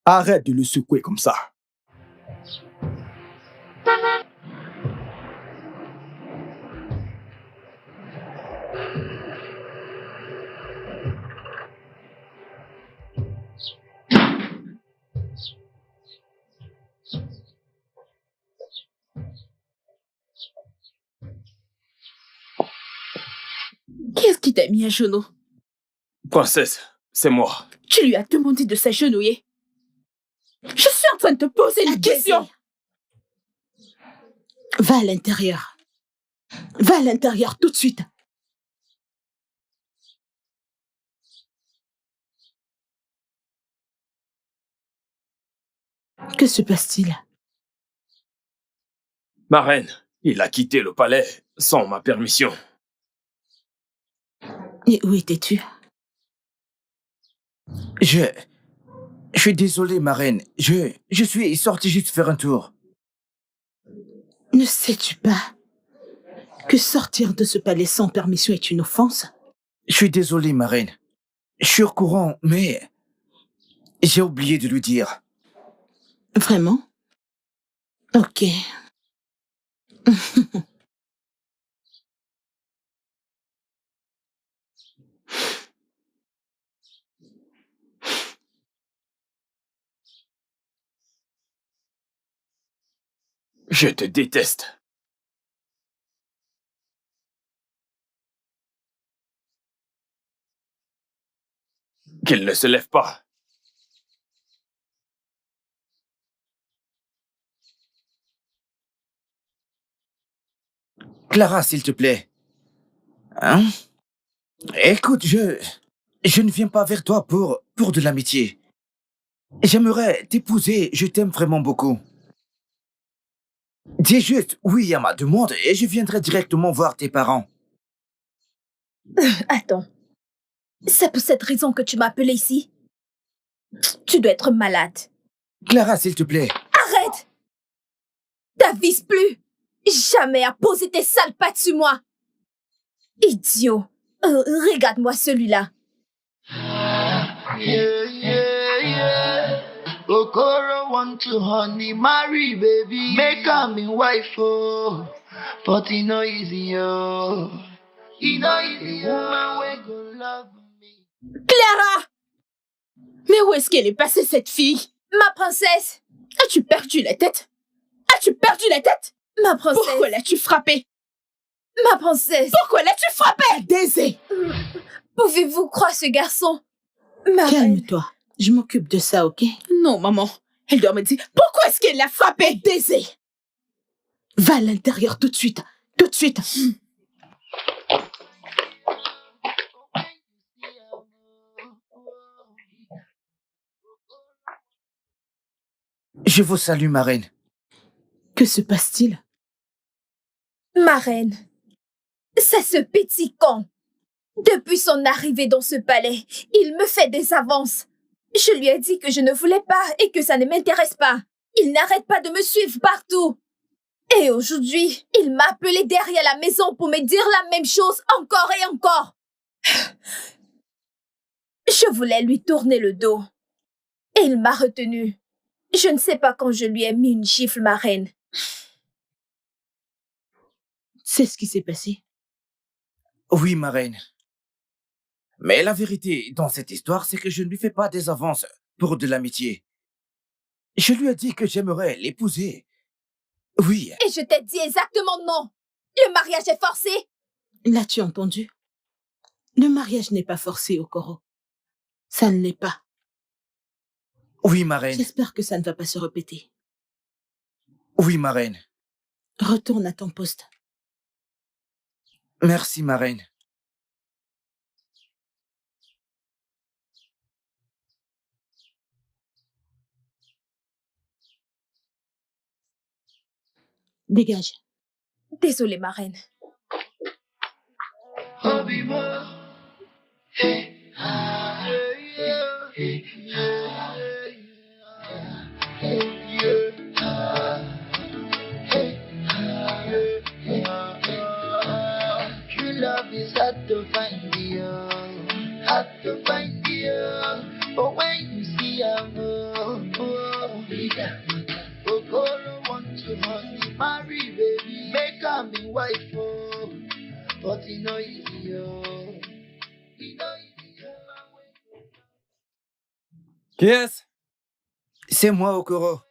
Arrête de le secouer comme ça. Qu'est-ce qui t'a mis à genoux? Princesse, c'est moi. Tu lui as demandé de s'agenouiller. Je suis en train de te poser une question. Va à l'intérieur. Va à l'intérieur tout de suite. Que se passe-t-il? Ma reine, il a quitté le palais sans ma permission. Et où étais-tu? Je suis désolé, ma reine. Je suis sorti juste faire un tour. Ne sais-tu pas que sortir de ce palais sans permission est une offense? Je suis désolé, ma reine. Je suis au courant, mais j'ai oublié de lui dire. Vraiment? Ok. Je te déteste. Qu'il ne se lève pas. Clara, s'il te plaît. Hein? Écoute, je ne viens pas vers toi pour de l'amitié. J'aimerais t'épouser, je t'aime vraiment beaucoup. Dis juste oui à ma demande et je viendrai directement voir tes parents. Attends. C'est pour cette raison que tu m'as appelé ici? Tu dois être malade. Clara, s'il te plaît. Arrête! T'avises plus jamais à poser tes sales pattes sur moi. Idiot. Regarde-moi celui-là. Okoro want to honey marry baby, make her me wife oh, but it no easy oh, it no easy woman we go love me. Clara! Mais où est-ce qu'elle est passée, cette fille? Ma princesse! As-tu perdu la tête? As-tu perdu la tête? Ma princesse! Pourquoi l'as-tu frappée? Ma princesse! Pourquoi l'as-tu frappée? Désir! Pouvez-vous croire ce garçon? Ma Calme-toi. Je m'occupe de ça, ok? Non, maman. Elle doit me dire pourquoi est-ce qu'elle l'a frappée, Désir? Va à l'intérieur tout de suite. Tout de suite. Je vous salue, ma reine. Que se passe-t-il? Ma reine, c'est ce petit con. Depuis son arrivée dans ce palais, il me fait des avances. Je lui ai dit que je ne voulais pas et que ça ne m'intéresse pas. Il n'arrête pas de me suivre partout. Et aujourd'hui, il m'a appelé derrière la maison pour me dire la même chose encore et encore. Je voulais lui tourner le dos. Et il m'a retenu. Je ne sais pas quand je lui ai mis une gifle, ma reine. C'est ce qui s'est passé? Oui, ma reine. Mais la vérité dans cette histoire, c'est que je ne lui fais pas des avances pour de l'amitié. Je lui ai dit que j'aimerais l'épouser. Oui. Et je t'ai dit exactement non. Le mariage est forcé. L'as-tu entendu? Le mariage n'est pas forcé, Okoro. Ça ne l'est pas. Oui, ma reine. J'espère que ça ne va pas se répéter. Oui, ma reine. Retourne à ton poste. Merci, ma reine. Dégage. Désolée, ma reine. True love is hard to find you, hard to find you. But when you see her move, Okoro want to marry, baby, make her me wife, oh. But it no easy, oh. It no easy, oh. Qui est-ce? C'est moi, Okoro.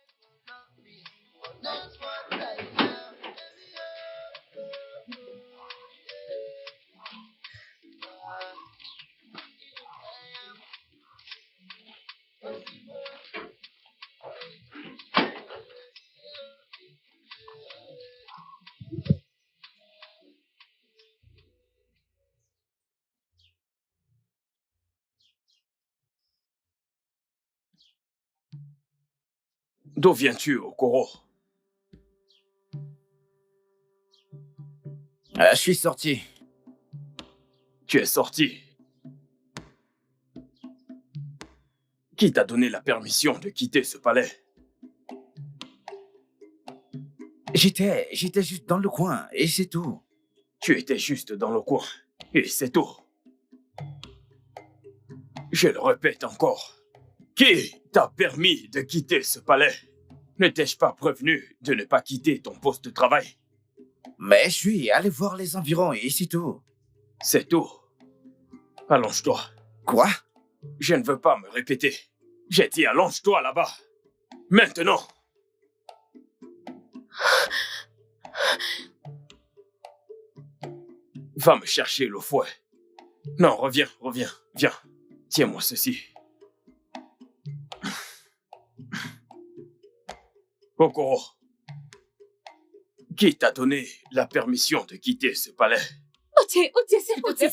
D'où viens-tu, Okoro? Je suis sorti. Tu es sorti. Qui t'a donné la permission de quitter ce palais? J'étais juste dans le coin, et c'est tout. Tu étais juste dans le coin, et c'est tout. Je le répète encore. Qui t'a permis de quitter ce palais? Ne t'ai-je pas prévenu de ne pas quitter ton poste de travail? Mais je suis allé voir les environs, et c'est tout. C'est tout. Allonge-toi. Quoi? Je ne veux pas me répéter. J'ai dit allonge-toi là-bas. Maintenant. Va me chercher le fouet. Non, reviens. Viens. Tiens-moi ceci. Okoro, qui t'a donné la permission de quitter ce palais? Otié, s'il te plaît,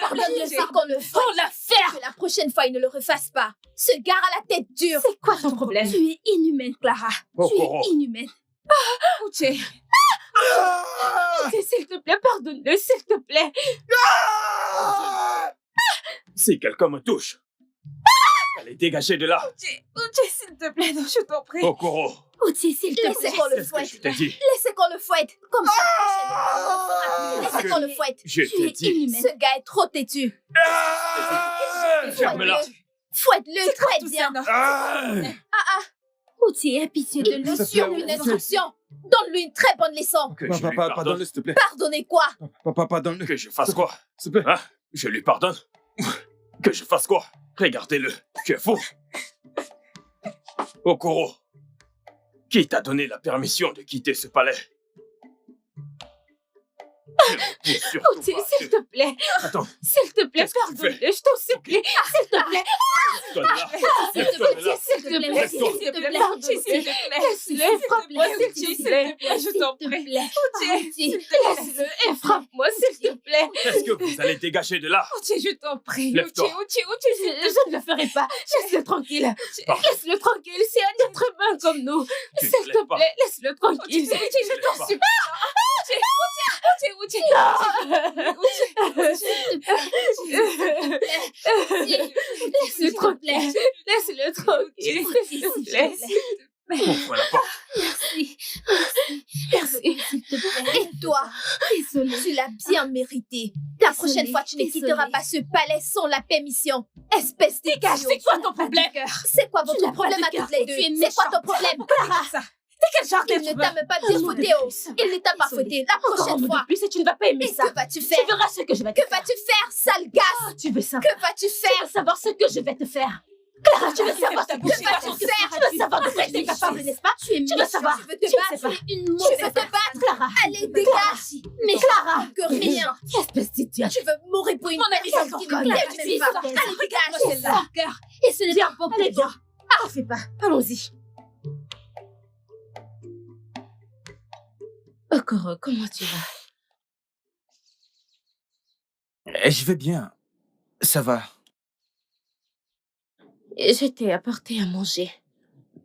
Pardonne-le qu'on le fasse. On l'a faire. Que la prochaine fois, il ne le refasse pas. Ce gars à la tête dure. C'est quoi ton problème? Tu es inhumaine, Clara. Okoro. Tu es inhumaine. Otié, Otié, s'il te plaît, pardonne-le, s'il te plaît. Si quelqu'un me touche, allez, dégagez de là. Otié, s'il te plaît, non, je t'en prie. Okoro, Otié, s'il te Laissez plaît. qu'on le qu'est-ce que fouette. je t'ai dit? Laissez qu'on le fouette. Comme ça, prochainement, laissez qu'on le fouette. Je Tu t'ai es dit. inhumaine. Ce gars est trop têtu. Ferme-la. Fouette-le très Tout bien. ça, non. Otié, aie pitié de nous. Donne-lui une instruction. Donne-lui une très bonne leçon. Que je lui Pardonne-le, pardonne. s'il te plaît. Pardonnez quoi? Pardonne-le. Que je fasse quoi? S'il te plaît. Hein? Je lui pardonne? Que je fasse quoi? Regardez-le. Tu es fou. Okoro, qui t'a donné la permission de quitter ce palais? Ne me pousse surtout Otié, pas. s'il te plaît. Attends, S'il te plaît, Qu'est-ce que tu pardonne-le, je t'en supplie. S'il te plaît. lève-toi de là. S'il Lève-toi de là. te plaît, Laisse-toi. s'il te plaît, pardonne-le. Laisse-le, frappe-moi, s'il te plaît. Je t'en prie. Laisse-le et frappe-moi, s'il te plaît. Est-ce que vous allez dégager de là? Otié, je t'en prie. Lève-toi. Otié, Je ne le ferai pas. Laisse-le tranquille. Pardon. Laisse-le tranquille. C'est un être humain comme nous. Tu ne S'il te te lèves pas. plaît, laisse-le tranquille. Je t'en supplie. Laisse-le tranquille. Laisse-le tranquille. S'il te plaît. Ouvre la porte. Merci. S'il te plaît. Et toi, Désolée. tu l'as bien mérité. La prochaine fois, tu ne quitteras pas ce palais sans la permission. Espèce de Dégage, c'est quoi ton problème? C'est quoi Tu votre n'as pas problème de à cœur. toutes les deux? Tu es C'est quoi ton problème? ça. Quel genre Il d'être ne humain? t'a même pas bien fouetté, oh. Il ne t'a pas fouetté. La Encore un prochaine mot fois. de plus et tu ne vas pas aimer Et ça. que vas-tu Tu faire? verras ce que je vais te Que faire. vas-tu faire, sale gasse? Tu veux savoir. Que vas-tu Tu faire? veux savoir ce que je vais te faire. Clara, tu veux savoir ce que Que vas-tu faire? Tu veux savoir de quoi tu es capable, n'est-ce pas? Tu es Tu veux méchante. savoir. Tu veux te Tu ne sais battre? pas. Tu veux te battre? Clara. Allez, dégage! Mais Clara. Que rien! Espèce d'idiote. Tu veux mourir pour une Mon ami, personne ça qui t'en ne colle. t'aime Tu même pas! sors. Allez, dégage! C'est ça. Et ce n'est Viens, pas bon allez, pour toi. viens. Ah, fais pas. Allons-y. Okoro, comment tu vas? Je vais bien. Ça va. Je t'ai apporté à manger.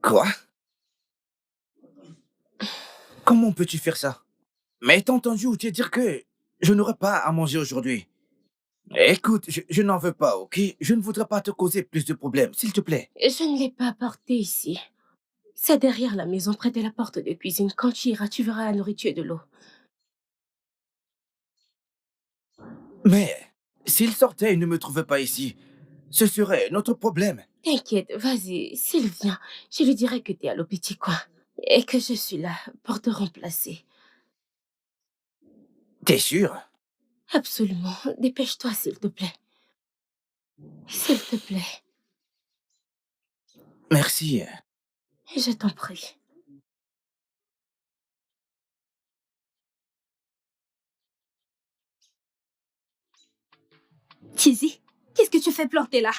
Quoi? Comment peux-tu faire ça? Mais t'as entendu Outié dire que je n'aurai pas à manger aujourd'hui. Écoute, je n'en veux pas, ok? Je ne voudrais pas te causer plus de problèmes, s'il te plaît. Je ne l'ai pas apporté ici. C'est derrière la maison, près de la porte de cuisine. Quand tu iras, tu verras la nourriture et de l'eau. Mais s'il sortait et ne me trouvait pas ici, ce serait notre problème. T'inquiète, vas-y, s'il vient, je lui dirai que t'es à l'hôpital coin et que je suis là pour te remplacer. T'es sûr? Absolument, dépêche-toi s'il te plaît. S'il te plaît, Merci. je t'en prie. Tizi, qu'est-ce que tu fais planter là?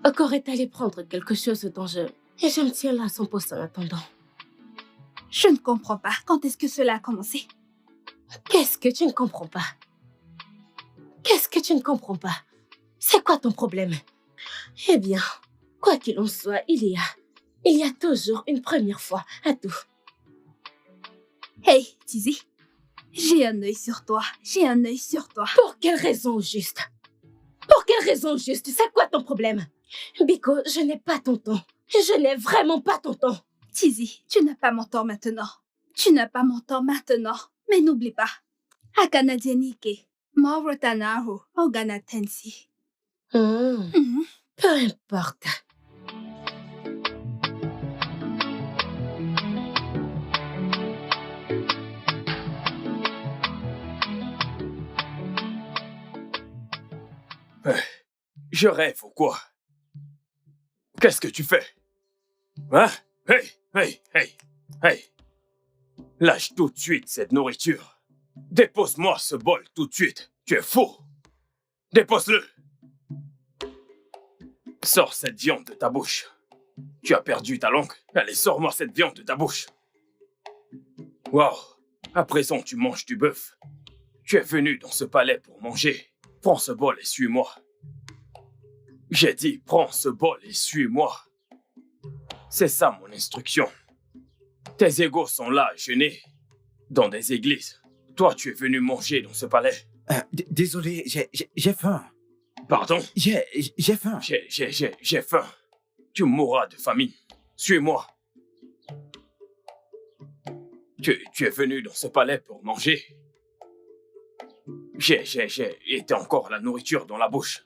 Encore est allé prendre quelque chose dont je me tiens là à son poste en attendant. Je ne comprends pas. Quand est-ce que cela a commencé? Qu'est-ce que tu ne comprends pas? Qu'est-ce que tu ne comprends pas? C'est quoi ton problème? Eh bien, quoi qu'il en soit, il y a toujours une première fois à tout. Hey, Tizi, j'ai un œil sur toi. J'ai un œil sur toi. Pour quelle raison au juste? Pour quelle raison au juste? C'est quoi ton problème? Biko, je n'ai pas ton temps. Je n'ai vraiment pas ton temps. Tizi, tu n'as pas mon temps maintenant. Tu n'as pas mon temps maintenant. Mais n'oublie pas. Akana Dienike, Maurotanahu, Ogana Tensi. Peu importe. Je rêve ou quoi? Qu'est-ce que tu fais? Hein? Hey, hey, hey, hey! Lâche tout de suite cette nourriture. Dépose-moi ce bol tout de suite. Tu es fou. Dépose-le. Sors cette viande de ta bouche. Tu as perdu ta langue. Allez, sors-moi cette viande de ta bouche. Wow. À présent, tu manges du bœuf. Tu es venu dans ce palais pour manger. Prends ce bol et suis-moi. J'ai dit, prends ce bol et suis-moi. C'est ça mon instruction. Tes égaux sont là, jeûnés, dans des églises. Toi, tu es venu manger dans ce palais. Désolé, j'ai faim. Pardon? J'ai faim. J'ai faim. Tu mourras de famine. Suis-moi. Tu es venu dans ce palais pour manger. J'ai été encore la nourriture dans la bouche.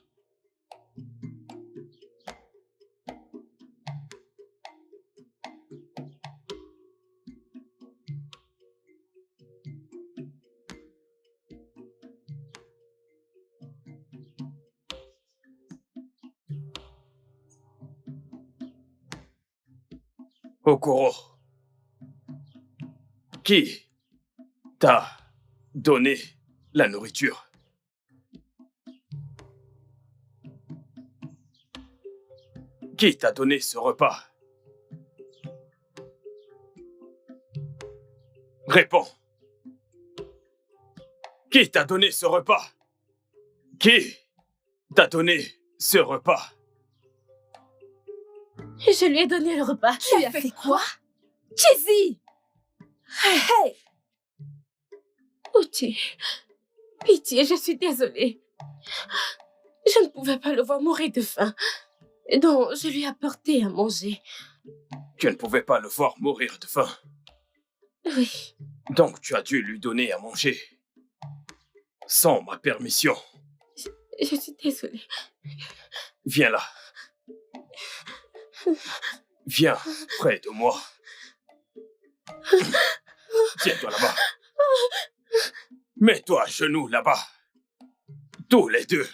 Okoro, qui t'a donné la nourriture? Qui t'a donné ce repas? Réponds. Qui t'a donné ce repas? Qui t'a donné ce repas? Je lui ai donné le repas. Tu lui as fait quoi? Tizi! Hey! Outi, pitié, je suis désolée. Je ne pouvais pas le voir mourir de faim. Donc, je lui ai apporté à manger. Tu ne pouvais pas le voir mourir de faim. Oui. Donc, tu as dû lui donner à manger. Sans ma permission. Je suis désolée. Viens là. Viens près de moi. Tiens-toi là-bas. Mets-toi à genoux là-bas. Tous les deux.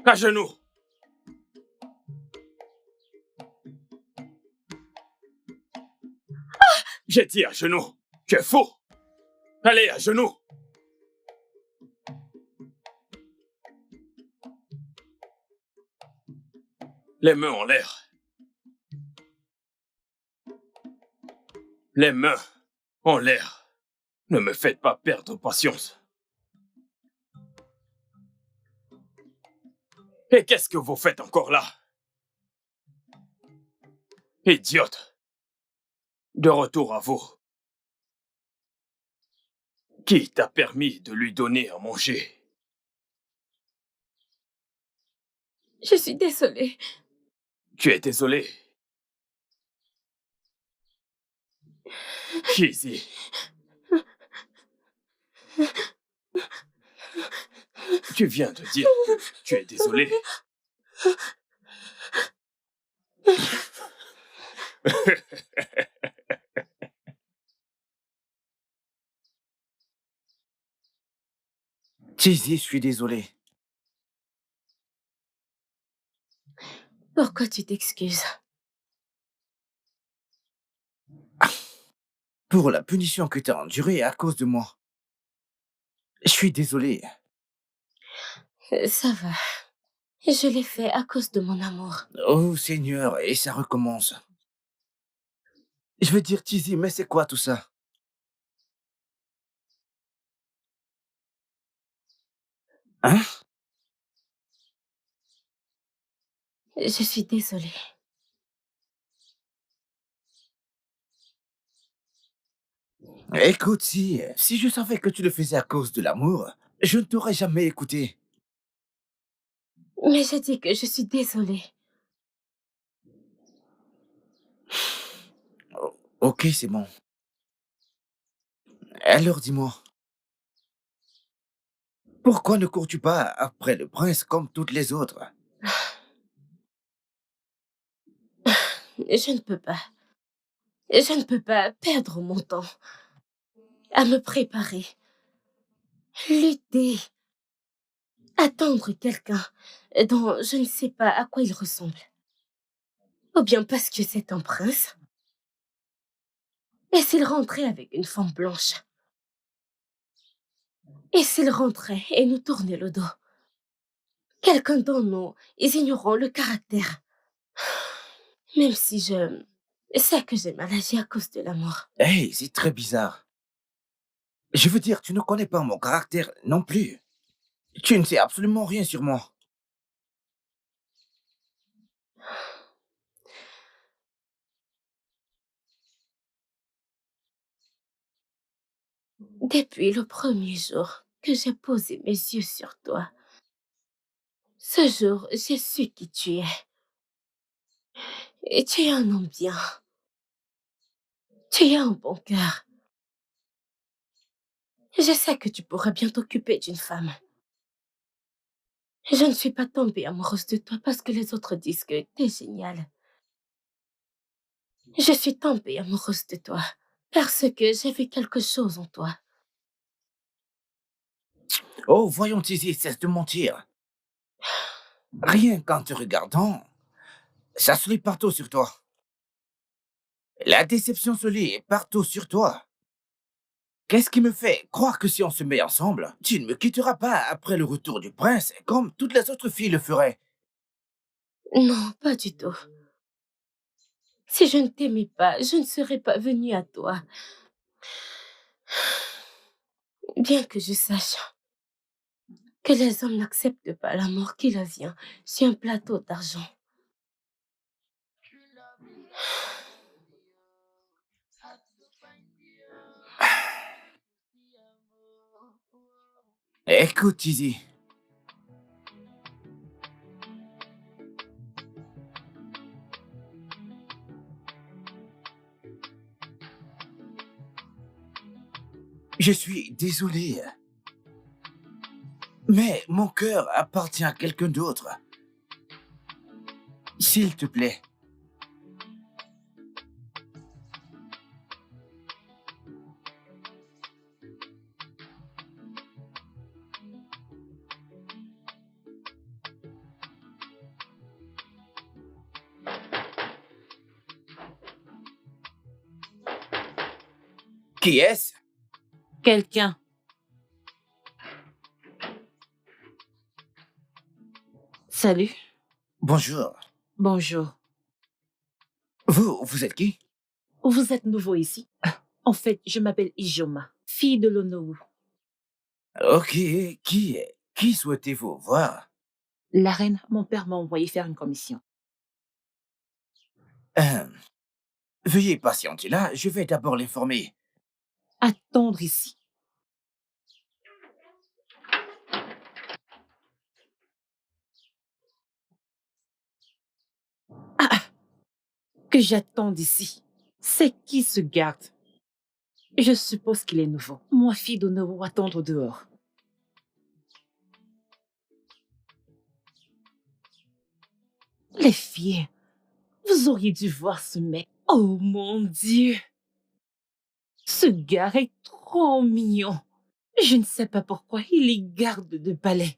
À genoux. J'ai dit à genoux. Tu es fou. Allez, à genoux. Les mains en l'air. Les mains en l'air. Ne me faites pas perdre patience. Et qu'est-ce que vous faites encore là? Idiote. De retour à vous. Qui t'a permis de lui donner à manger? Je suis désolée. Tu es désolé? Chizi. Tu viens de dire que tu es désolé. Tizi, je suis désolé. Pourquoi tu t'excuses? Pour la punition que tu as endurée à cause de moi. Je suis désolé. Ça va. Je l'ai fait à cause de mon amour. Oh Seigneur, et ça recommence. Je veux dire, Tizi, mais c'est quoi tout ça? Hein? Je suis désolée. Écoute, si je savais que tu le faisais à cause de l'amour, je ne t'aurais jamais écouté. Mais j'ai dit que je suis désolée. Ok, c'est bon. Alors dis-moi, pourquoi ne cours-tu pas après le prince comme toutes les autres? Je ne peux pas. Je ne peux pas perdre mon temps à me préparer, lutter, attendre quelqu'un dont je ne sais pas à quoi il ressemble. Ou bien parce que c'est un prince. Et s'il rentrait avec une femme blanche? Et s'il rentrait et nous tournait le dos? Quelqu'un dont nous ignorons le caractère. Même si je sais que j'ai mal agi à cause de l'amour. Hey, c'est très bizarre. Je veux dire, tu ne connais pas mon caractère non plus. Tu ne sais absolument rien sur moi. Depuis le premier jour que j'ai posé mes yeux sur toi, ce jour, j'ai su qui tu es. Et tu es un homme bien. Tu as un bon cœur. Je sais que tu pourras bien t'occuper d'une femme. Je ne suis pas tombée amoureuse de toi parce que les autres disent que t'es génial. Je suis tombée amoureuse de toi parce que j'ai vu quelque chose en toi. Oh, voyons, Tizi, cesse de mentir. Rien qu'en te regardant, ça se lit partout sur toi. La déception se lit partout sur toi. Qu'est-ce qui me fait croire que si on se met ensemble, tu ne me quitteras pas après le retour du prince, comme toutes les autres filles le feraient? Non, pas du tout. Si je ne t'aimais pas, je ne serais pas venue à toi. Bien que je sache que les hommes n'acceptent pas l'amour qui leur vient sur un plateau d'argent. Écoute, Tizi. Je suis désolé. Mais mon cœur appartient à quelqu'un d'autre. S'il te plaît. Qui est-ce? Quelqu'un. Salut. Bonjour. Bonjour. Vous êtes qui? Vous êtes nouveau ici? En fait, je m'appelle Ijoma, fille de l'Onowu. Ok, qui souhaitez-vous voir? La reine, mon père m'a envoyé faire une commission. Veuillez patienter là, je vais d'abord l'informer. Attendre ici. Que j'attende ici. C'est qui ce garde? Je suppose qu'il est nouveau. Moi, fille d'Onowu, attendre dehors. Les filles, vous auriez dû voir ce mec. Oh mon Dieu! Ce gars est trop mignon. Je ne sais pas pourquoi il est garde de palais.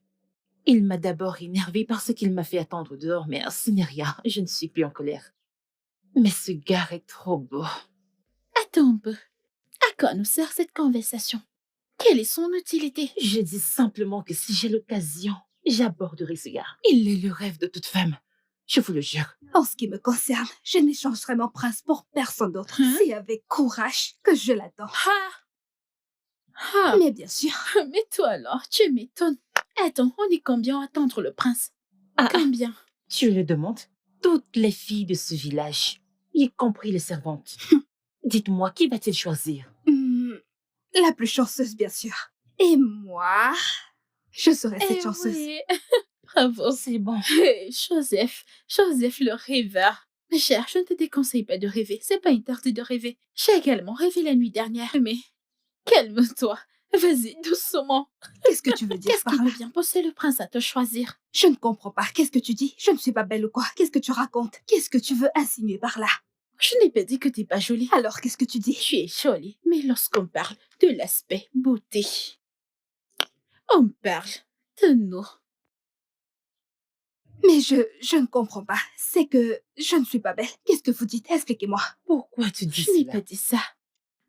Il m'a d'abord énervé parce qu'il m'a fait attendre dehors, mais ce n'est rien, je ne suis plus en colère. Mais ce gars est trop beau. Attends un peu. À quoi nous sert cette conversation? Quelle est son utilité? Je dis simplement que si j'ai l'occasion, j'aborderai ce gars. Il est le rêve de toute femme. Je vous le jure. En ce qui me concerne, je n'échangerai mon prince pour personne d'autre. C'est avec courage que je l'attends. Mais bien sûr. Mais toi alors, tu m'étonnes. Attends, on est combien à attendre le prince? Combien? Tu le demandes? Toutes les filles de ce village, y compris les servantes. Dites-moi, qui va-t-il choisir? La plus chanceuse, bien sûr. Et moi, je serai cette chanceuse. Oui. Bravo. C'est bon. Hey, Joseph le rêveur. Ma chère, je ne te déconseille pas de rêver. C'est pas interdit de rêver. J'ai également rêvé la nuit dernière. Mais calme-toi. Vas-y, doucement. Qu'est-ce que tu veux dire par Qu'est-ce là? qui peut bien pousser le prince à te choisir? Je ne comprends pas. Qu'est-ce que tu dis? Je ne suis pas belle ou quoi? Qu'est-ce que tu racontes? Qu'est-ce que tu veux insinuer par là? Je n'ai pas dit que t'es pas jolie. Alors, qu'est-ce que tu dis? Tu es jolie, mais lorsqu'on parle de l'aspect beauté, on parle de nous. Mais je ne comprends pas. C'est que je ne suis pas belle. Qu'est-ce que vous dites? Expliquez-moi. Pourquoi tu dis Je n'ai cela? pas dit ça.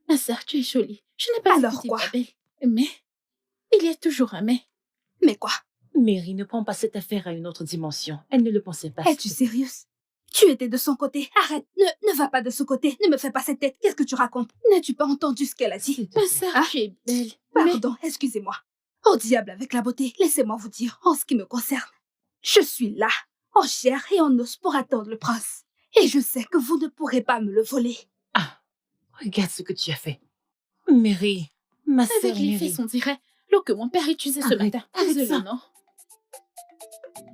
Ma sœur, tu es jolie. Je n'ai pas Alors dit que tu quoi? es pas belle. Mais, il y a toujours un mais. Mais quoi? Mary, ne prends pas cette affaire à une autre dimension. Elle ne le pensait pas. Es-tu sérieuse? Tu étais de son côté. Arrête. Ne va pas de ce côté. Ne me fais pas cette tête. Qu'est-ce que tu racontes? N'as-tu pas entendu ce qu'elle a dit? Ma sœur, Ah? tu es belle. Pardon, excusez-moi. Au diable avec la beauté. Laissez-moi vous dire, en ce qui me concerne, je suis là, en chair et en os pour attendre le prince. Et je sais que vous ne pourrez pas me le voler. Ah, regarde ce que tu as fait. Mary, ma sœur Avec les Mary. fesses, on dirait l'eau que mon père utilisait ce Arrête, matin. arrête Désolée, ça. non?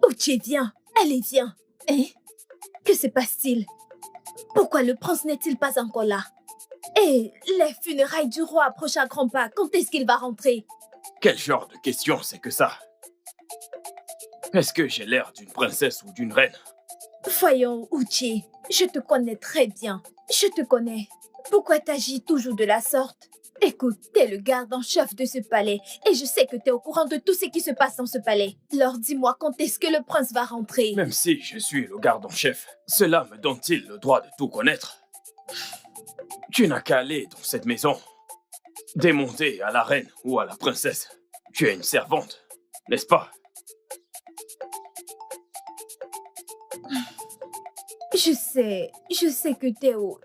Uche, viens. Allez, viens. Hein? Que se passe-t-il? Pourquoi le prince n'est-il pas encore là? Et les funérailles du roi approchent à grands pas. Quand est-ce qu'il va rentrer? Quel genre de question c'est que ça? Est-ce que j'ai l'air d'une princesse ou d'une reine? Voyons, Uche, je te connais très bien. Je te connais. Pourquoi t'agis toujours de la sorte? Écoute, t'es le garde en chef de ce palais et je sais que t'es au courant de tout ce qui se passe dans ce palais. Alors dis-moi quand est-ce que le prince va rentrer? Même si je suis le garde en chef, cela me donne-t-il le droit de tout connaître? Tu n'as qu'à aller dans cette maison, demander à la reine ou à la princesse. Tu es une servante, n'est-ce pas? Je sais que Théo,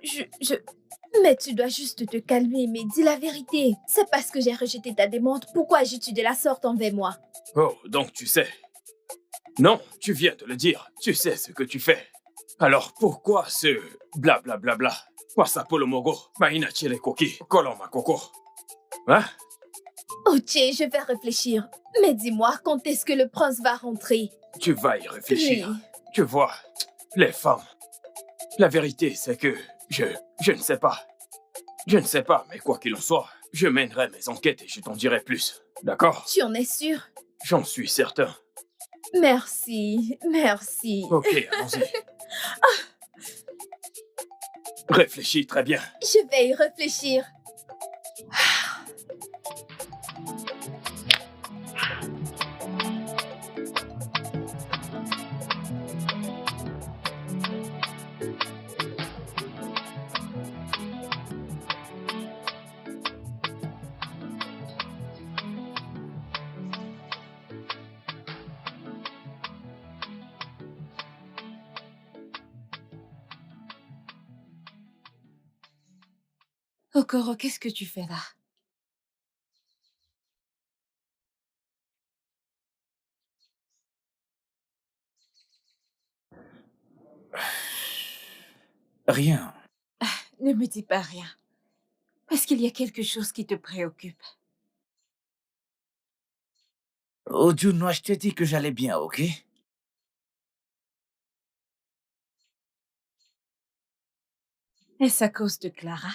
Mais tu dois juste te calmer, mais dis la vérité. C'est parce que j'ai rejeté ta demande. Pourquoi agis-tu de la sorte envers moi? Oh, donc tu sais. Non, tu viens de le dire. Tu sais ce que tu fais. Alors pourquoi ce blablabla? Wasapolomogo, Mainachile Koki, Koloma Koko. Hein? Ok, je vais réfléchir. Mais dis-moi, quand est-ce que le prince va rentrer? Tu vas y réfléchir. Oui. Tu vois, les femmes. La vérité, c'est que je ne sais pas. Je ne sais pas, mais quoi qu'il en soit, je mènerai mes enquêtes et je t'en dirai plus. D'accord? Tu en es sûr? J'en suis certain. Merci. Ok, allons-y. Réfléchis très bien. Je vais y réfléchir. Okoro, qu'est-ce que tu fais là? Rien. Ne me dis pas rien. Parce qu'il y a quelque chose qui te préoccupe. Oh Dieu, moi je t'ai dit que j'allais bien, ok? Est-ce à cause de Clara?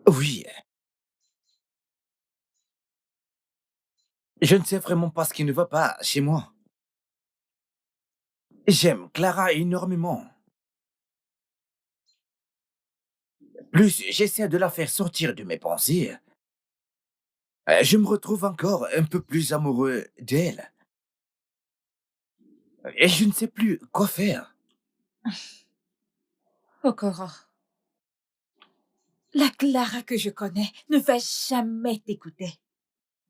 Oui, je ne sais vraiment pas ce qui ne va pas chez moi. J'aime Clara énormément. Plus j'essaie de la faire sortir de mes pensées, je me retrouve encore un peu plus amoureux d'elle. Et je ne sais plus quoi faire. Okoro, la Clara que je connais ne va jamais t'écouter.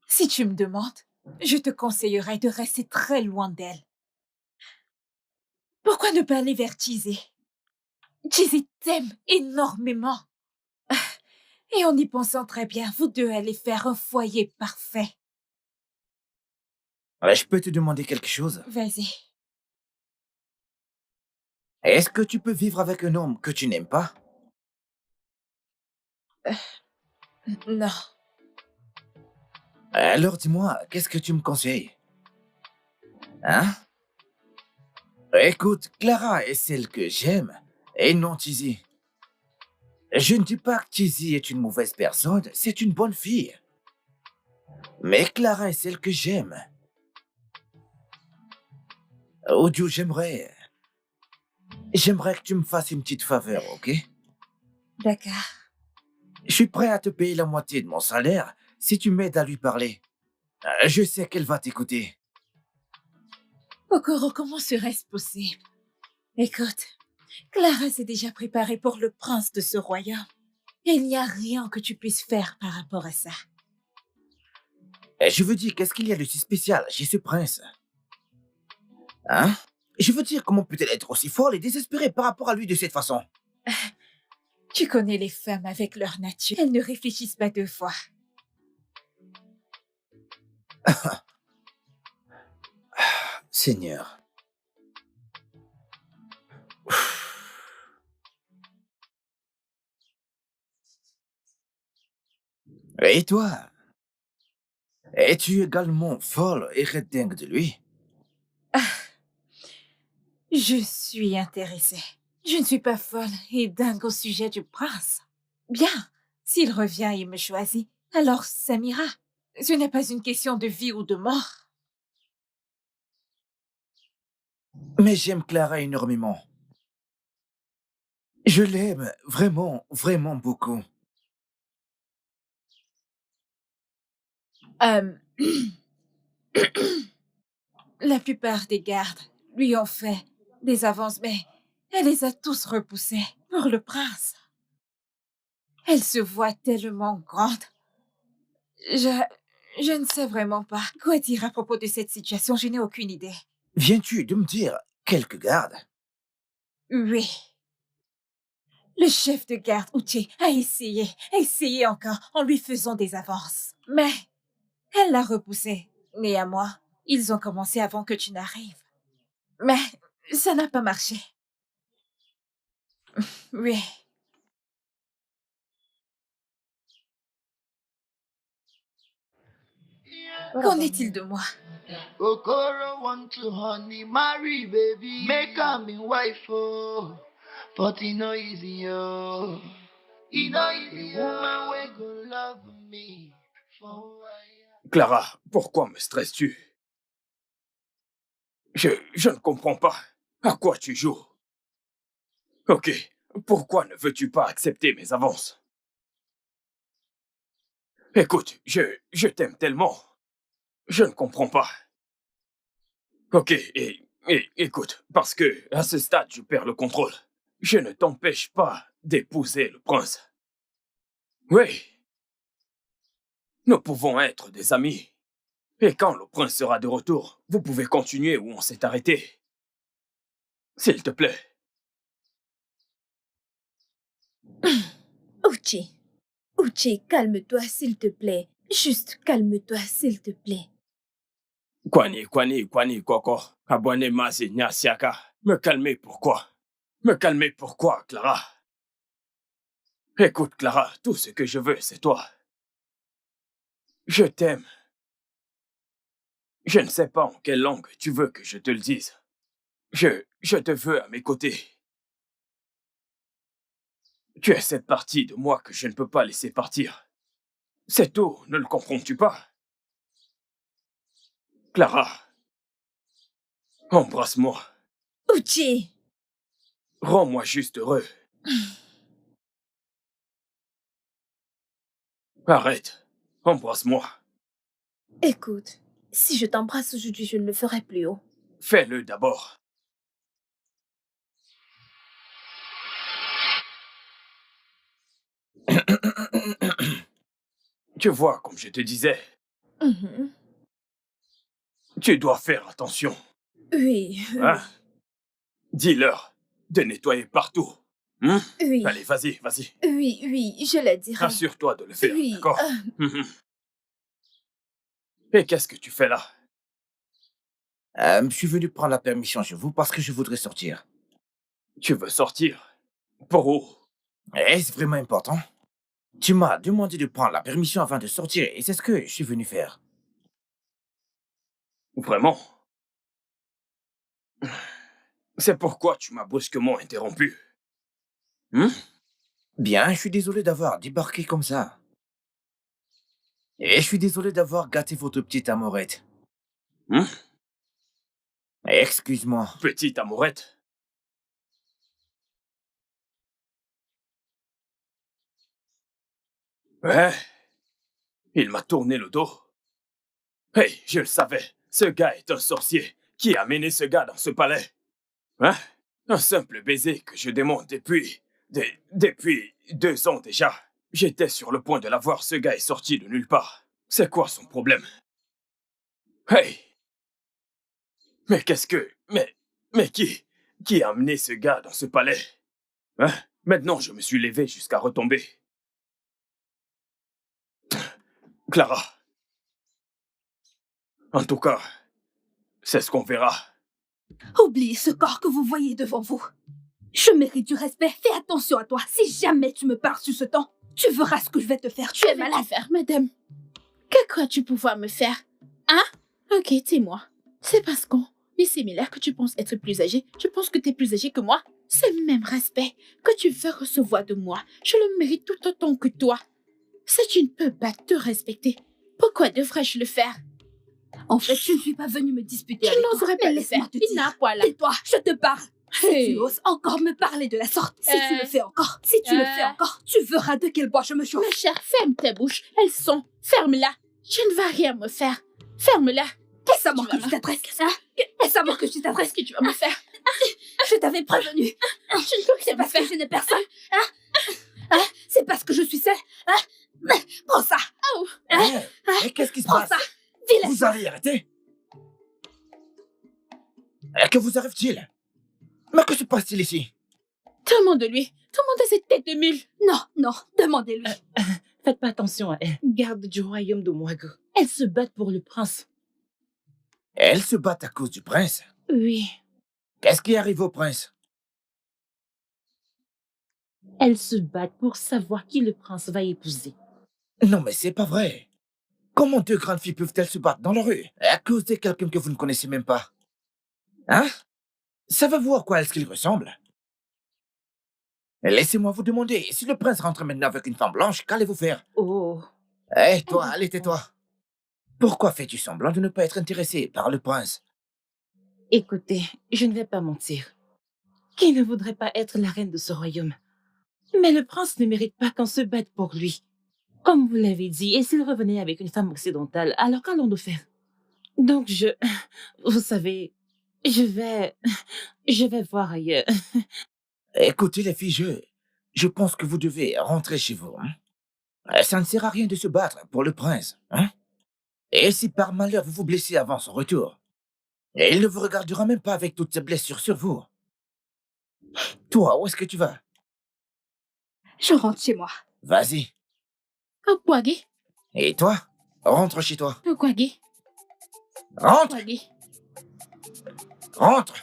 Si tu me demandes, je te conseillerais de rester très loin d'elle. Pourquoi ne pas aller vers Chizzy? Chizzy t'aime énormément. Et en y pensant très bien, vous deux allez faire un foyer parfait. Je peux te demander quelque chose? Vas-y. Est-ce que tu peux vivre avec un homme que tu n'aimes pas? Non. Alors dis-moi, qu'est-ce que tu me conseilles? Hein? Écoute, Clara est celle que j'aime, et non Chizzy. Je ne dis pas que Chizzy est une mauvaise personne, c'est une bonne fille. Mais Clara est celle que j'aime. Odio, j'aimerais que tu me fasses une petite faveur, ok? D'accord. Je suis prêt à te payer la moitié de mon salaire si tu m'aides à lui parler. Je sais qu'elle va t'écouter. Okoro, comment serait-ce possible? Écoute, Clara s'est déjà préparée pour le prince de ce royaume. Et il n'y a rien que tu puisses faire par rapport à ça. Je veux dire, qu'est-ce qu'il y a de si spécial chez ce prince? Hein? Je veux dire, comment peut-elle être aussi folle et désespérée par rapport à lui de cette façon? Tu connais les femmes avec leur nature. Elles ne réfléchissent pas deux fois. Seigneur. Et toi? Es-tu également folle et redingue de lui? Je suis intéressée. Je ne suis pas folle et dingue au sujet du prince. Bien, s'il revient et me choisit, alors ça m'ira. Ce n'est pas une question de vie ou de mort. Mais j'aime Clara énormément. Je l'aime vraiment, vraiment beaucoup. La plupart des gardes lui ont fait des avances, mais elle les a tous repoussés pour le prince. Elle se voit tellement grande. Je ne sais vraiment pas quoi dire à propos de cette situation. Je n'ai aucune idée. Viens-tu de me dire quelques gardes? Oui. Le chef de garde, Uche, a essayé encore en lui faisant des avances. Mais elle l'a repoussé. Et à moi, ils ont commencé avant que tu n'arrives. Mais ça n'a pas marché. Oui. Qu'en est-il de moi? Okoro want to honey marry baby, make am in wife oh, but e no easy oh. E no easy woman wey go love me for why. Clara, pourquoi me stresses-tu? Je ne comprends pas. À quoi tu joues? Ok, pourquoi ne veux-tu pas accepter mes avances? Écoute, je t'aime tellement. Je ne comprends pas. Ok, et écoute, parce que à ce stade, je perds le contrôle. Je ne t'empêche pas d'épouser le prince. Oui. Nous pouvons être des amis. Et quand le prince sera de retour, vous pouvez continuer où on s'est arrêté. S'il te plaît. Uche, calme-toi, s'il te plaît. Juste calme-toi, s'il te plaît. Kwani, koko. Abonne masi, nyasiaka. Me calmer pourquoi? Me calmer pourquoi, Clara? Écoute, Clara, tout ce que je veux, c'est toi. Je t'aime. Je ne sais pas en quelle langue tu veux que je te le dise. Je te veux à mes côtés. Tu es cette partie de moi que je ne peux pas laisser partir. C'est tout, ne le comprends-tu pas? Clara, embrasse-moi. Uchi, Rends-moi juste heureux. Arrête, embrasse-moi. écoute, si je t'embrasse aujourd'hui, je ne le ferai plus haut. Fais-le d'abord. Tu vois, comme je te disais, Mhm. tu dois faire attention. Oui, Hein? Dis-leur de nettoyer partout. Hein? oui, Allez, vas-y, vas-y. oui, oui, je le dirai. Assure-toi de le faire, Oui, d'accord? Mhm. Et qu'est-ce que tu fais là? Je suis venu prendre la permission chez vous parce que je voudrais sortir. Tu veux sortir? Pour où? Est-ce vraiment important? Tu m'as demandé de prendre la permission avant de sortir et c'est ce que je suis venu faire. Vraiment? C'est pourquoi tu m'as brusquement interrompu. Hein? Bien, je suis désolé d'avoir débarqué comme ça. Et je suis désolé d'avoir gâté votre petite amourette. Hein? Excuse-moi. Petite amourette? Ouais? Il m'a tourné le dos. Hey, je le savais. Ce gars est un sorcier. Qui a mené ce gars dans ce palais? Hein? Un simple baiser que je démonte depuis 2 ans déjà. J'étais sur le point de l'avoir, ce gars est sorti de nulle part. C'est quoi son problème? Hey! Mais qu'est-ce que... Mais qui a amené ce gars dans ce palais? Hein? Maintenant, je me suis levé jusqu'à retomber. Clara. En tout cas, c'est ce qu'on verra. Oubliez ce corps que vous voyez devant vous. Je mérite du respect. Fais attention à toi. Si jamais tu me parles sur ce temps, tu verras ce que je vais te faire. Tu es malade. Faire, madame. Que crois-tu pouvoir me faire? Hein? Ok, dis-moi. C'est parce qu'on est similaire que tu penses être plus âgé. Tu penses que tu es plus âgé que moi? C'est le même respect que tu veux recevoir de moi. Je le mérite tout autant que toi. Si tu ne peux pas te respecter, pourquoi devrais-je le faire? En fait, je ne suis pas venue me disputer Je avec toi. n'oserais pas Mais le laisse-moi faire. te Il n'a dire. pas là. Tais-toi, je te parle. Si Hey. tu oses encore me parler de la sorte, si tu le fais encore, si tu le fais Euh. encore, tu verras de quel bois je me chauffe. Ma chère, ferme ta bouche. Elles sont. Ferme-la. Je ne vais rien me faire. Ferme-la. Est-ce à moi que tu t'adresses? Hein? Est-ce à moi que tu t'adresses? Qu'est-ce que tu vas me faire? Je t'avais prévenu. Je ne peux C'est rien me parce que faire. je n'ai personne. Hein? C'est parce que je suis seule. Prends ça. Et qu'est-ce qui se Prends passe? ça. Vilain. Vous allez arrêter? Que vous arrive-t-il? Mais que se passe-t-il ici? Demande-lui. Demande à cette tête de mule. Non, non, demandez-lui. Faites pas attention à elle. Garde du royaume de Mwago. Elles se battent pour le prince. Elles se battent à cause du prince. Oui. Qu'est-ce qui arrive au prince? Elles se battent pour savoir qui le prince va épouser. Non, mais c'est pas vrai. Comment 2 grandes filles peuvent-elles se battre dans la rue à cause de quelqu'un que vous ne connaissez même pas? Hein? Savez-vous à quoi est-ce qu'il ressemble? Laissez-moi vous demander, si le prince rentre maintenant avec une femme blanche, qu'allez-vous faire? Oh. Hé, toi, allez, tais-toi. Pourquoi fais-tu semblant de ne pas être intéressé par le prince? Écoutez, je ne vais pas mentir. Qui ne voudrait pas être la reine de ce royaume? Mais le prince ne mérite pas qu'on se batte pour lui. Comme vous l'avez dit, et s'il revenait avec une femme occidentale, alors qu'allons-nous faire? Donc vous savez, je vais voir ailleurs. Écoutez, les filles, je pense que vous devez rentrer chez vous. Hein? Ça ne sert à rien de se battre pour le prince. Hein? Et si par malheur vous vous blessez avant son retour, il ne vous regardera même pas avec toutes ces blessures sur vous. Toi, où est-ce que tu vas? Je rentre chez moi. Vas-y. Okwagi. Et toi? Rentre chez toi. Okwagi. Rentre! Okwagi. Rentre!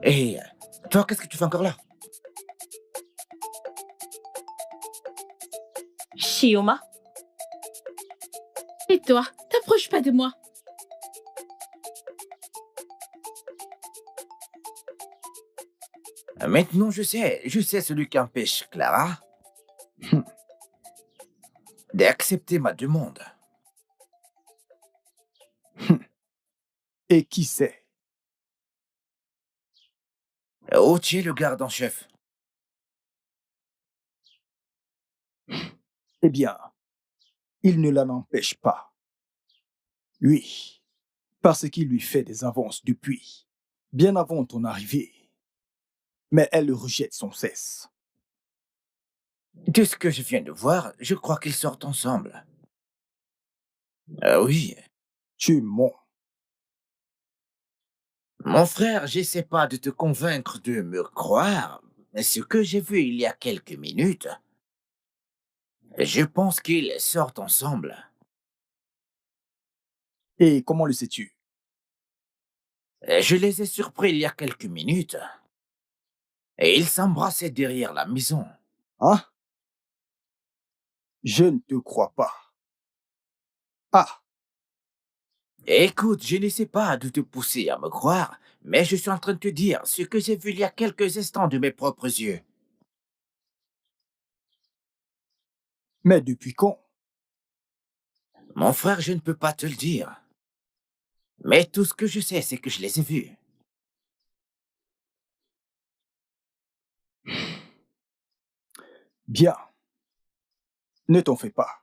Et toi, qu'est-ce que tu fais encore là? Shioma? Et toi, t'approches pas de moi. Maintenant, je sais celui qui empêche Clara d'accepter ma demande. Et qui c'est? Otier, le garde en chef. Eh bien, il ne l'en empêche pas. Oui, parce qu'il lui fait des avances depuis, bien avant ton arrivée. Mais elle le rejette sans cesse. De ce que je viens de voir, je crois qu'ils sortent ensemble. Oui. Tu mens. Mon frère, j'essaie pas de te convaincre de me croire, mais ce que j'ai vu il y a quelques minutes, je pense qu'ils sortent ensemble. Et comment le sais-tu? Je les ai surpris il y a quelques minutes. Et ils s'embrassaient derrière la maison. Hein? Je ne te crois pas. Ah, Écoute, je n'essaie pas de te pousser à me croire, mais je suis en train de te dire ce que j'ai vu il y a quelques instants de mes propres yeux. mais depuis quand? Mon frère, je ne peux pas te le dire. Mais tout ce que je sais, c'est que je les ai vus. Bien, ne t'en fais pas.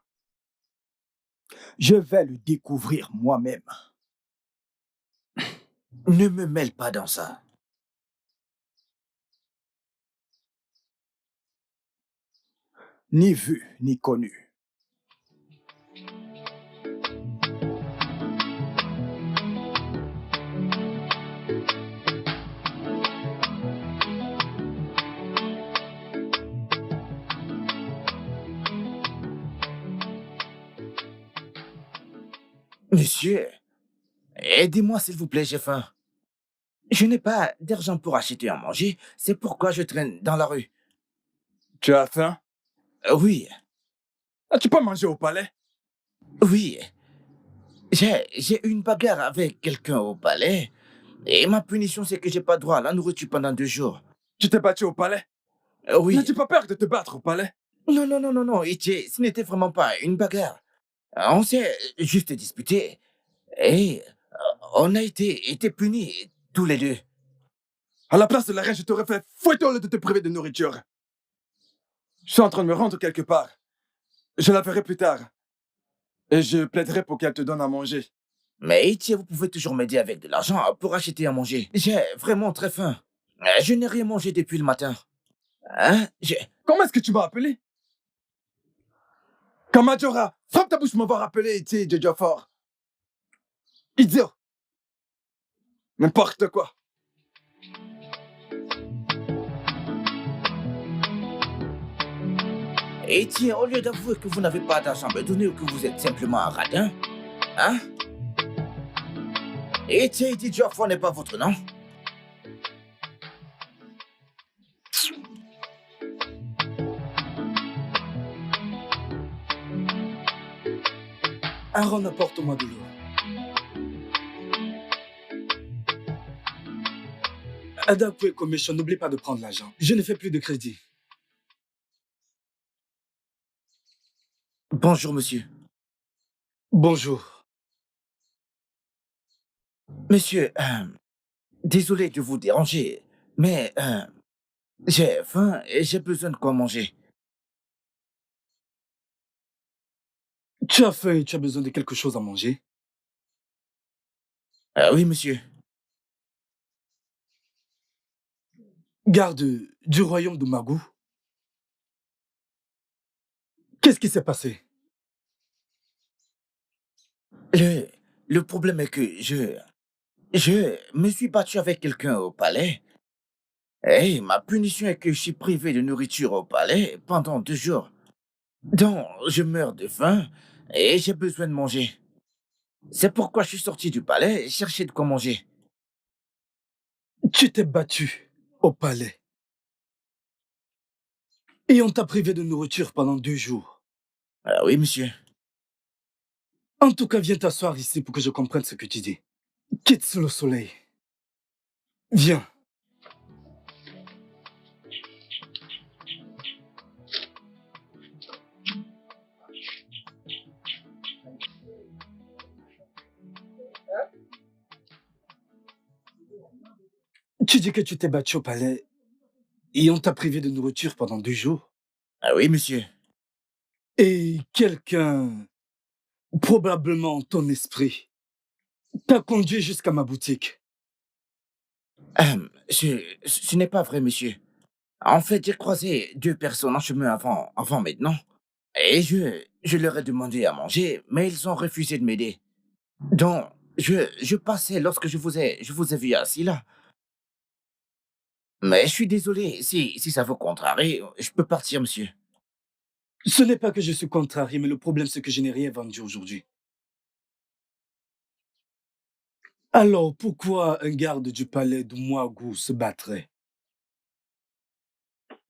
Je vais le découvrir moi-même. Ne me mêle pas dans ça. Ni vu, ni connu. Monsieur, aidez-moi s'il vous plaît, j'ai faim. Je n'ai pas d'argent pour acheter à manger, c'est pourquoi je traîne dans la rue. Tu as faim? Oui, As-tu pas mangé au palais? oui. J'ai eu une bagarre avec quelqu'un au palais, et ma punition c'est que j'ai pas droit à la nourriture pendant 2 jours. Tu t'es battu au palais? Oui. N'as-tu pas peur de te battre au palais? Non, non, non, non, non, Itier, ce n'était vraiment pas une bagarre. On s'est juste disputé, et on a été punis, tous les deux. À la place de la reine, je t'aurais fait fouetter au lieu de te priver de nourriture. Je suis en train de me rendre quelque part. Je la verrai plus tard. Et je plaiderai pour qu'elle te donne à manger. Mais Itier, vous pouvez toujours m'aider avec de l'argent pour acheter à manger. J'ai vraiment très faim. Je n'ai rien mangé depuis le matin. Hein? Comment est-ce que tu m'as appelé? Quand Majora, frappe ta bouche pour m'avoir appelé Itier Djodjofor. Idiot! N'importe quoi. Itier, au lieu d'avouer que vous n'avez pas d'argent à me donner ou que vous êtes simplement un radin, hein? Itier Djodjofor n'est pas votre nom? Aaron, apporte-moi de l'eau. Ada Commission, n'oublie pas de prendre l'argent. Je ne fais plus de crédit. Bonjour, monsieur. Bonjour. Monsieur, désolé de vous déranger, mais j'ai faim et j'ai besoin de quoi manger. Tu as faim et tu as besoin de quelque chose à manger? Oui, monsieur. Garde du royaume de Magou. Qu'est-ce qui s'est passé? Le problème est que je me suis battu avec quelqu'un au palais. Et ma punition est que je suis privé de nourriture au palais pendant 2 jours. Donc, je meurs de faim et j'ai besoin de manger. C'est pourquoi je suis sorti du palais et chercher de quoi manger. Tu t'es battu au palais. Et on t'a privé de nourriture pendant 2 jours. Oui, monsieur. En tout cas, viens t'asseoir ici pour que je comprenne ce que tu dis. Quitte sous le soleil. Viens. Tu dis que tu t'es battu au palais et on t'a privé de nourriture pendant 2 jours. Ah oui, monsieur. Et quelqu'un, probablement ton esprit, t'a conduit jusqu'à ma boutique. Ce n'est pas vrai, monsieur. En fait, j'ai croisé 2 personnes en chemin avant maintenant. Et je leur ai demandé à manger, mais ils ont refusé de m'aider. Donc, je passais lorsque je vous ai vu assis là. Mais je suis désolé, si ça vous contrarie, je peux partir, monsieur. Ce n'est pas que je suis contrarié, mais le problème c'est que je n'ai rien vendu aujourd'hui. Alors pourquoi un garde du palais de Mouagou se battrait?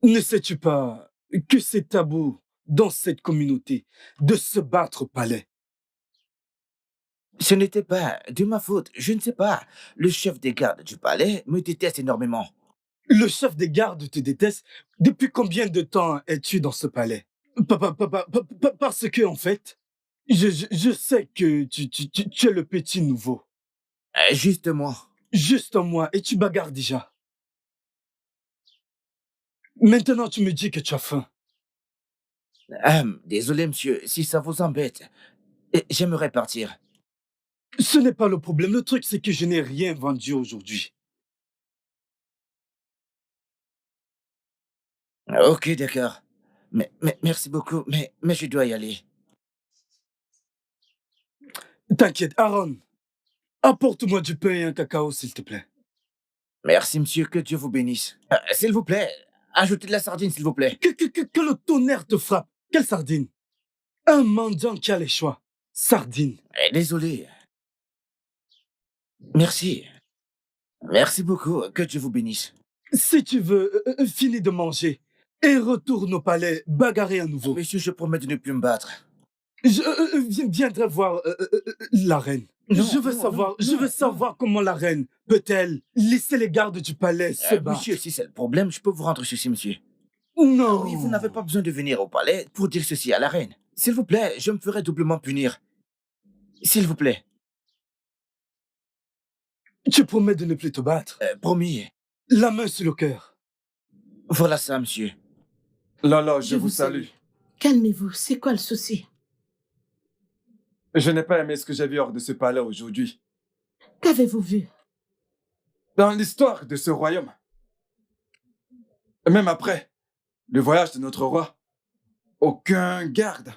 Ne sais-tu pas que c'est tabou dans cette communauté de se battre au palais? Ce n'était pas de ma faute, je ne sais pas. Le chef des gardes du palais me déteste énormément. Le chef des gardes te déteste? Depuis combien de temps es-tu dans ce palais? Parce que, en fait, je sais que tu es le petit nouveau. Juste moi. Juste moi, et tu bagarres déjà. Maintenant, tu me dis que tu as faim. Désolé, monsieur, si ça vous embête, j'aimerais partir. Ce n'est pas le problème. Le truc, c'est que je n'ai rien vendu aujourd'hui. Ok, d'accord. Mais merci beaucoup, mais je dois y aller. T'inquiète, Aaron. Apporte-moi du pain et un cacao, s'il te plaît. Merci, monsieur, que Dieu vous bénisse. S'il vous plaît, ajoutez de la sardine, s'il vous plaît. Que le tonnerre te frappe. Quelle sardine? Un mendiant qui a les choix. Sardine. Désolé. Merci. Merci beaucoup, que Dieu vous bénisse. Si tu veux, finis de manger et retourne au palais, bagarrer à nouveau. Monsieur, je promets de ne plus me battre. Je viendrai voir la reine. Je veux savoir comment la reine peut-elle laisser les gardes du palais se battre. Monsieur, si c'est le problème, je peux vous rendre ceci, monsieur. Non. Oui, vous n'avez pas besoin de venir au palais pour dire ceci à la reine. S'il vous plaît, je me ferai doublement punir. S'il vous plaît. Tu promets de ne plus te battre? Promis. La main sur le cœur. Voilà ça, monsieur. Lolo, je vous salue. Calmez-vous, c'est quoi le souci? Je n'ai pas aimé ce que j'ai vu hors de ce palais aujourd'hui. Qu'avez-vous vu? Dans l'histoire de ce royaume, et même après le voyage de notre roi, aucun garde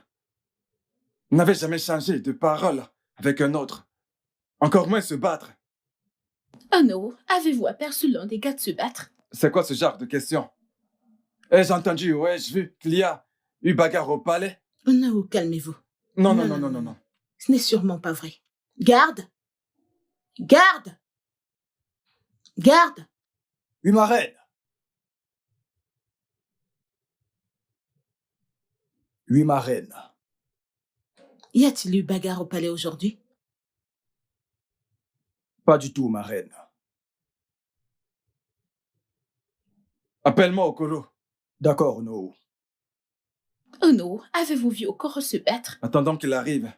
n'avait jamais changé de parole avec un autre, encore moins se battre. Oh non, avez-vous aperçu l'un des gars de se battre? C'est quoi ce genre de question? Ai-je entendu ou ai-je vu qu'il y a eu bagarre au palais? Oh non, calmez-vous. Non. Ce n'est sûrement pas vrai. Garde! Garde! Garde! Oui, ma reine. Oui, ma reine. Y a-t-il eu bagarre au palais aujourd'hui? Pas du tout, ma reine. Appelle-moi Okoro. D'accord, no. Oh non, avez-vous vu Okoro se battre? Attendons qu'il arrive.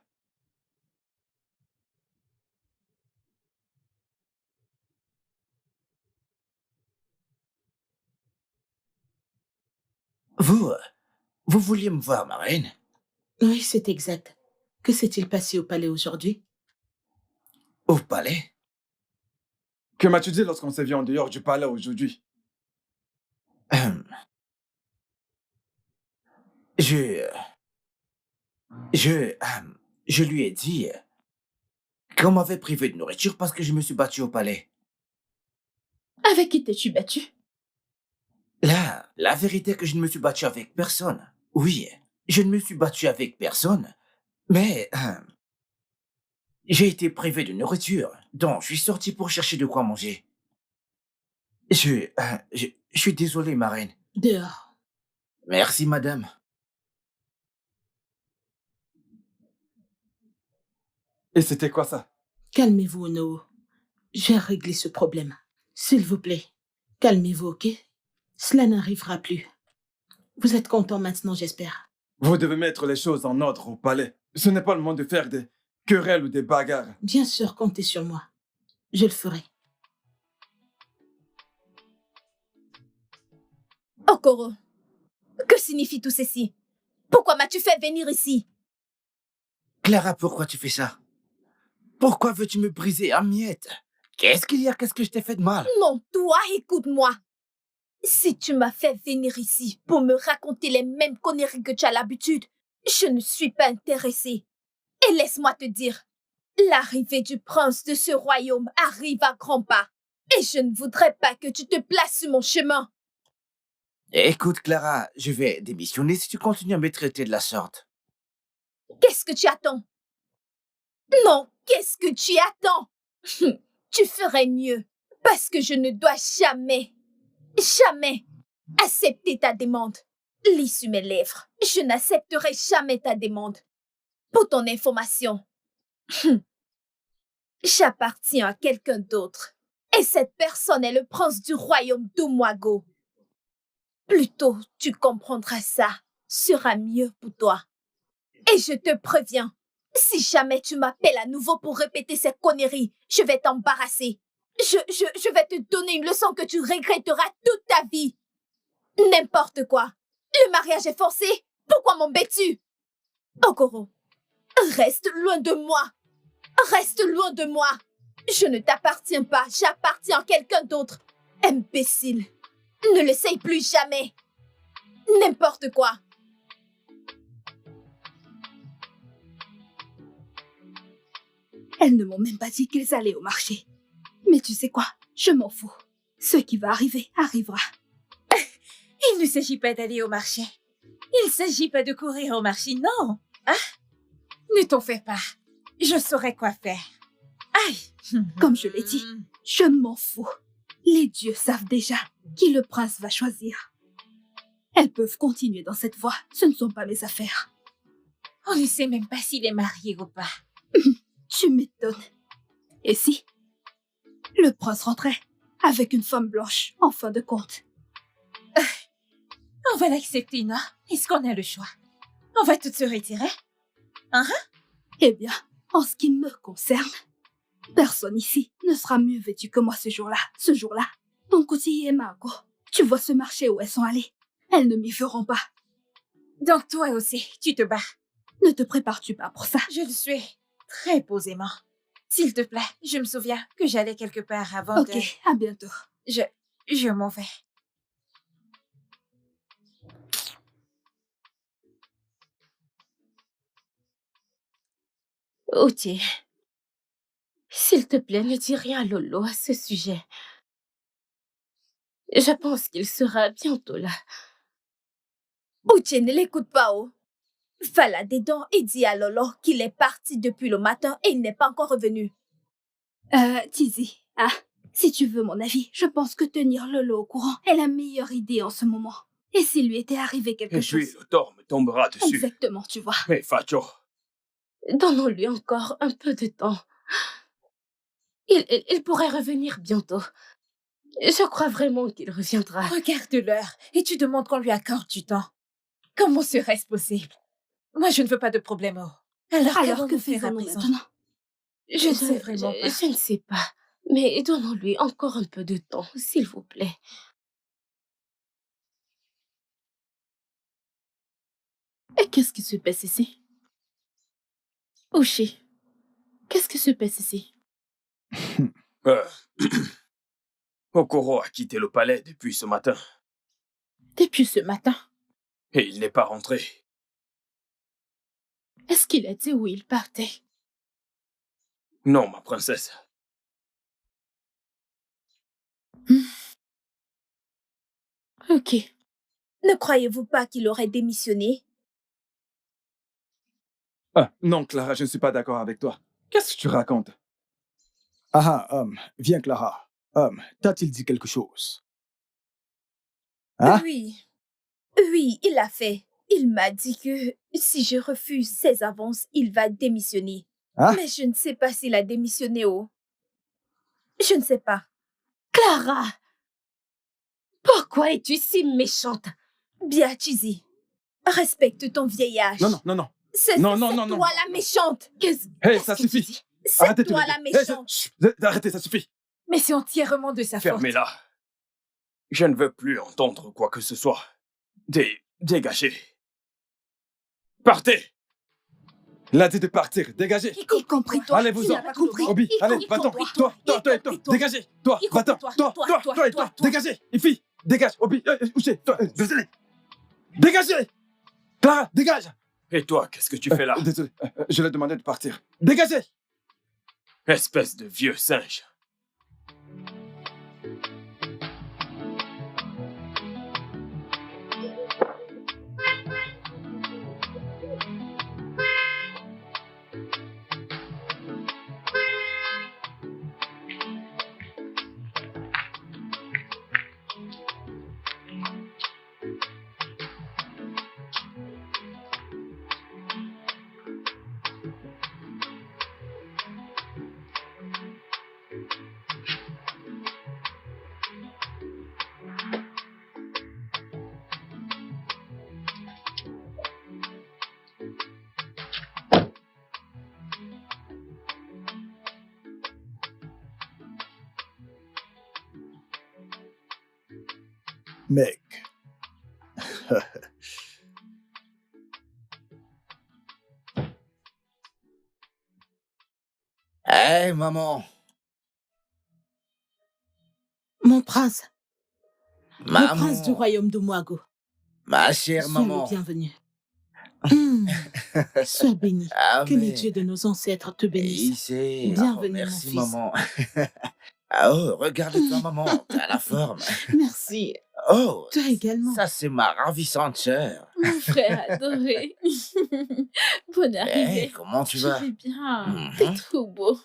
Vous vouliez me voir, ma reine? Oui, c'est exact. Que s'est-il passé au palais aujourd'hui? Au palais? Que m'as-tu dit lorsqu'on s'est vu en dehors du palais aujourd'hui? Je lui ai dit qu'on m'avait privé de nourriture parce que je me suis battu au palais. Avec qui t'es-tu battu? La vérité est que je ne me suis battu avec personne. Oui, je ne me suis battu avec personne, mais j'ai été privé de nourriture, donc je suis sorti pour chercher de quoi manger. Je suis désolé, ma reine. Dehors. Merci, madame. Et c'était quoi ça? Calmez-vous, Ono. Je vais régler ce problème. S'il vous plaît, calmez-vous, ok? Cela n'arrivera plus. Vous êtes content maintenant, j'espère. Vous devez mettre les choses en ordre au palais. Ce n'est pas le moment de faire des querelles ou des bagarres. Bien sûr, comptez sur moi. Je le ferai. Okoro, que signifie tout ceci? Pourquoi m'as-tu fait venir ici? Clara, pourquoi tu fais ça? Pourquoi veux-tu me briser en miettes? Qu'est-ce qu'il y a? Qu'est-ce que je t'ai fait de mal? Non, toi, écoute-moi. Si tu m'as fait venir ici pour me raconter les mêmes conneries que tu as l'habitude, je ne suis pas intéressée. Et laisse-moi te dire, l'arrivée du prince de ce royaume arrive à grands pas. Et je ne voudrais pas que tu te places sur mon chemin. Écoute, Clara, je vais démissionner si tu continues à me traiter de la sorte. Qu'est-ce que tu attends? Non, qu'est-ce que tu attends? Tu ferais mieux, parce que je ne dois jamais accepter ta demande. Lis sur mes lèvres, je n'accepterai jamais ta demande. Pour ton information, j'appartiens à quelqu'un d'autre. Et cette personne est le prince du royaume d'Umwago. Plus tôt tu comprendras ça, sera mieux pour toi. Et je te préviens, si jamais tu m'appelles à nouveau pour répéter ces conneries, je vais t'embarrasser. Je vais te donner une leçon que tu regretteras toute ta vie. N'importe quoi. Le mariage est forcé. Pourquoi m'embêtes-tu? Okoro, reste loin de moi. Reste loin de moi. Je ne t'appartiens pas. J'appartiens à quelqu'un d'autre. Imbécile. Ne l'essaye plus jamais. N'importe quoi. Elles ne m'ont même pas dit qu'elles allaient au marché. Mais tu sais quoi? Je m'en fous. Ce qui va arriver, arrivera. Il ne s'agit pas d'aller au marché. Il ne s'agit pas de courir au marché, non. Hein? Ne t'en fais pas. Je saurai quoi faire. Aïe. Comme je l'ai dit, je m'en fous. Les dieux savent déjà qui le prince va choisir. Elles peuvent continuer dans cette voie. Ce ne sont pas mes affaires. On ne sait même pas s'il est marié ou pas. Tu m'étonnes. Et si le prince rentrait avec une femme blanche, en fin de compte? On va l'accepter, non? Est-ce qu'on a le choix? On va toutes se retirer? Hein? Eh bien, en ce qui me concerne, personne ici ne sera mieux vêtu que moi ce jour-là. Ce jour-là, ton côté et Margot, tu vois ce marché où elles sont allées. Elles ne m'y feront pas. Donc toi aussi, tu te bats. Ne te prépares-tu pas pour ça? Je le suis, très posément. S'il te plaît, je me souviens que j'allais quelque part avant de... Ok, à bientôt. Je m'en vais. Outier, s'il te plaît, ne dis rien à Lolo à ce sujet. Je pense qu'il sera bientôt là. Outier, ne l'écoute pas, oh. Va là-dedans et dis à Lolo qu'il est parti depuis le matin et il n'est pas encore revenu. Tizi, hein, si tu veux mon avis, je pense que tenir Lolo au courant est la meilleure idée en ce moment. Et s'il lui était arrivé quelque chose... Et puis le tort me tombera dessus. Exactement, tu vois. Mais Facho... Donnons-lui encore un peu de temps. Il pourrait revenir bientôt. Je crois vraiment qu'il reviendra. Regarde l'heure et tu demandes qu'on lui accorde du temps. Comment serait-ce possible? Moi, je ne veux pas de problème. Alors que faisons-nous maintenant? Je ne sais vraiment pas. Je ne sais pas. Mais donnons-lui encore un peu de temps, s'il vous plaît. Et qu'est-ce qui se passe ici? Oshi, qu'est-ce qui se passe ici? Okoro a quitté le palais depuis ce matin. Depuis ce matin? Et il n'est pas rentré. Est-ce qu'il a dit où il partait? Non, ma princesse. Ok. Ne croyez-vous pas qu'il aurait démissionné? Ah, non, Clara, je ne suis pas d'accord avec toi. Qu'est-ce que tu racontes? Viens, Clara. T'a-t-il dit quelque chose? Hein? Oui, il l'a fait. Il m'a dit que si je refuse ses avances, il va démissionner. Hein? Mais je ne sais pas s'il a démissionné, oh. Je ne sais pas. Clara! Pourquoi es-tu si méchante? Bien, Tizi. Respecte ton vieil âge. Non. C'est Non. toi la méchante. Hey, ça suffit. C'est Arrêtez toi tous les la deux. méchante. Arrêtez, ça suffit. Mais c'est entièrement de sa faute. Fermez-la. Je ne veux plus entendre quoi que ce soit. Dégagez. Partez. Il a dit de partir. Dégagez. Y compris toi. Allez-vous-en. Tu n'as pas compris. Obi, Y allez, compris va-t'en. toi. Toi, Y compris toi. dégagez. Toi, Y compris va-t'en. toi. Toi, et toi. Dégagez. Et fille, dégage. Obi, Uche, toi, désolé. Dégagez. Clara, dégage. Et toi, qu'est-ce que tu fais là? Désolé, je l'ai demandé de partir. Dégagez. Espèce de vieux singe. Mec. Hé, maman. Mon prince. Maman. Le prince du royaume de Moago. Ma chère Sois maman. le bienvenu. Sois béni. Ah, Que les mais- dieux de nos ancêtres te bénissent. Ici. Bienvenue, Merci, mon fils. maman. Oh, regarde-toi, maman. T'as la forme. Merci. Oh, Toi également. ça, c'est ma ravissante sœur. Mon frère adoré. Bonne arrivée. Hé, comment tu vas? Je vais bien. Mhm. T'es trop beau.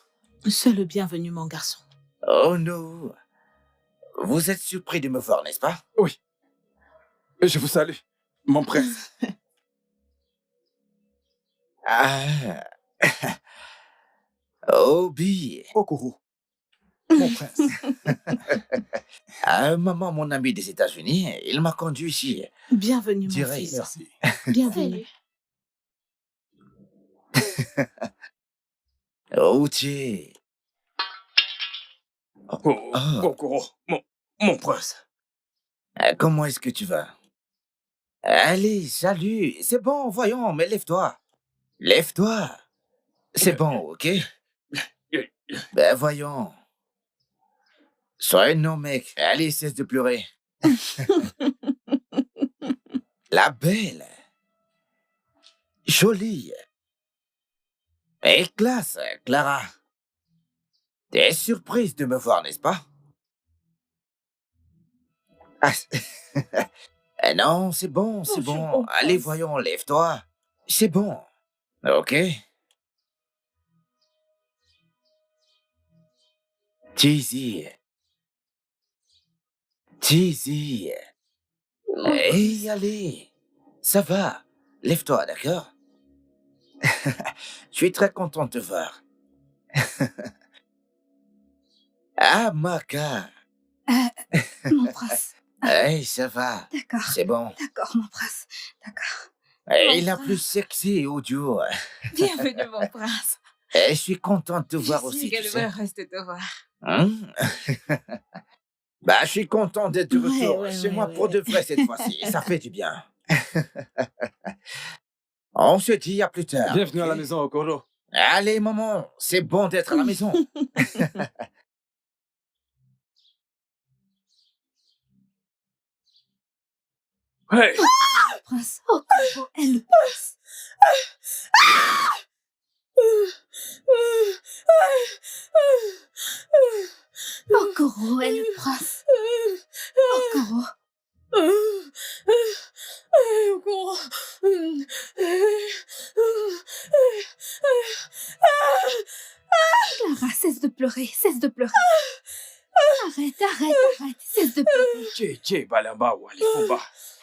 Sois le bienvenu, mon garçon. Oh non. Vous êtes surpris de me voir, n'est-ce pas? Oui. Je vous salue, mon prince. Ah. Obi. Okoro. Mon prince. Ah, maman, mon ami des États-Unis, il m'a conduit ici. Bienvenue, mon Direct. fils. Merci. Bienvenue. Outier. Oh, Okoro, mon prince. Comment est-ce que tu vas? Allez, salut. C'est bon, voyons, mais lève-toi. Lève-toi. C'est bon, ok? Ben voyons. Sois un homme, mec. Allez, cesse de pleurer. La belle. Jolie. Et classe, Clara. T'es surprise de me voir, n'est-ce pas? Ah, non, c'est bon, c'est Bonjour, bon. mon Allez, prince. voyons, lève-toi. C'est bon. Ok? Cheesy. Cheesy. Hey, allez. Ça va. Lève-toi, d'accord? Je suis très content de te voir. Ah, Maka. Mon prince. Hey, ça va. D'accord. C'est bon. D'accord, mon prince. D'accord. Hey, la plus sexy audio. Bienvenue, mon prince. Et je suis content de te Je voir suis aussi, tu également sais. heureuse de te voir. Hein? Bah, je suis content d'être de retour Ouais, chez ouais, moi ouais, pour de vrai cette fois-ci. Ça fait du bien. On se dit à plus tard. Bienvenue à la ok? maison, Okoro. Allez, maman, c'est bon d'être à la maison. Hey, Prince. Okoro est le prince. Okoro est le prince. Okoro. Clara, cesse de pleurer, cesse de pleurer. Arrête, arrête, arrête, cesse de pleurer. Che balamba wali fumba.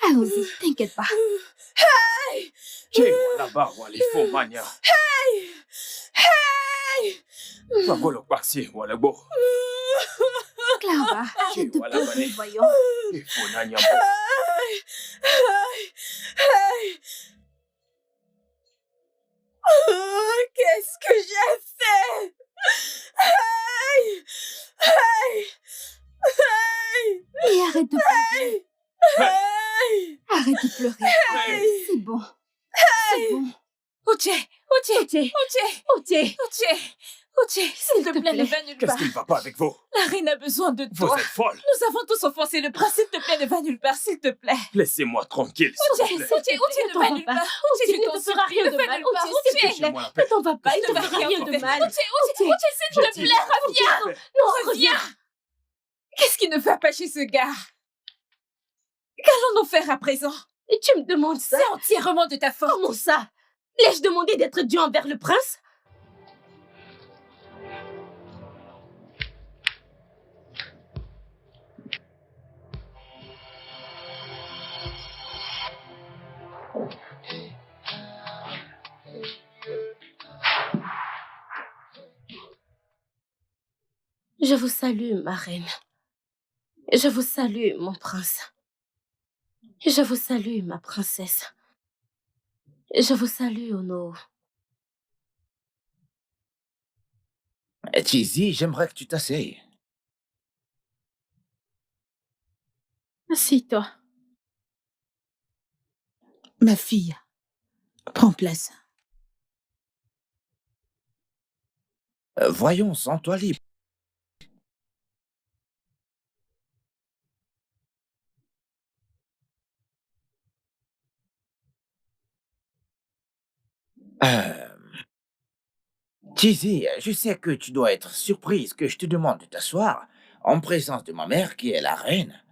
Allons-y, t'inquiète pas. Che walaba wali fumanya. Magolo kwasi walabo. Clara, arrête de voilà, pleurer, allez. voyons. Ifunanya Qu'est-ce que j'ai fait? Et arrête de pleurer. Arrête, Arrête de pleurer. C'est bon. C'est bon. Uche, s'il te plaît, ne va nulle Qu'est-ce part. qui ne va pas avec vous? La reine a besoin de Vous toi. êtes folle. Nous avons tous offensé le prince. S'il te plaît, ne va nulle part, s'il te plaît. Laissez-moi tranquille, s'il vous plaît. Uche, ne va nulle part. Uche, Il ne te fera rien de mal. Uche, s'il te plaît. Laissez-moi la Ne paix. t'en va pas, il ne ne te va fera rien rien te de faire. mal. Uche, s'il te plaît, reviens. Non, Reviens. Qu'est-ce qui ne va pas chez ce gars? Qu'allons-nous faire à présent? Et tu me demandes ça? C'est entièrement de ta faute. Comment ça? L'ai-je demandé d'être dû envers le prince? Je vous salue, ma reine. Je vous salue, mon prince. Je vous salue, ma princesse. Je vous salue, Ono. Cheesy, j'aimerais que tu t'asseyes. Assieds-toi. Ma fille, prends place. Voyons, sens-toi libre. Cheesy, je sais que tu dois être surprise que je te demande de t'asseoir en présence de ma mère qui est la reine.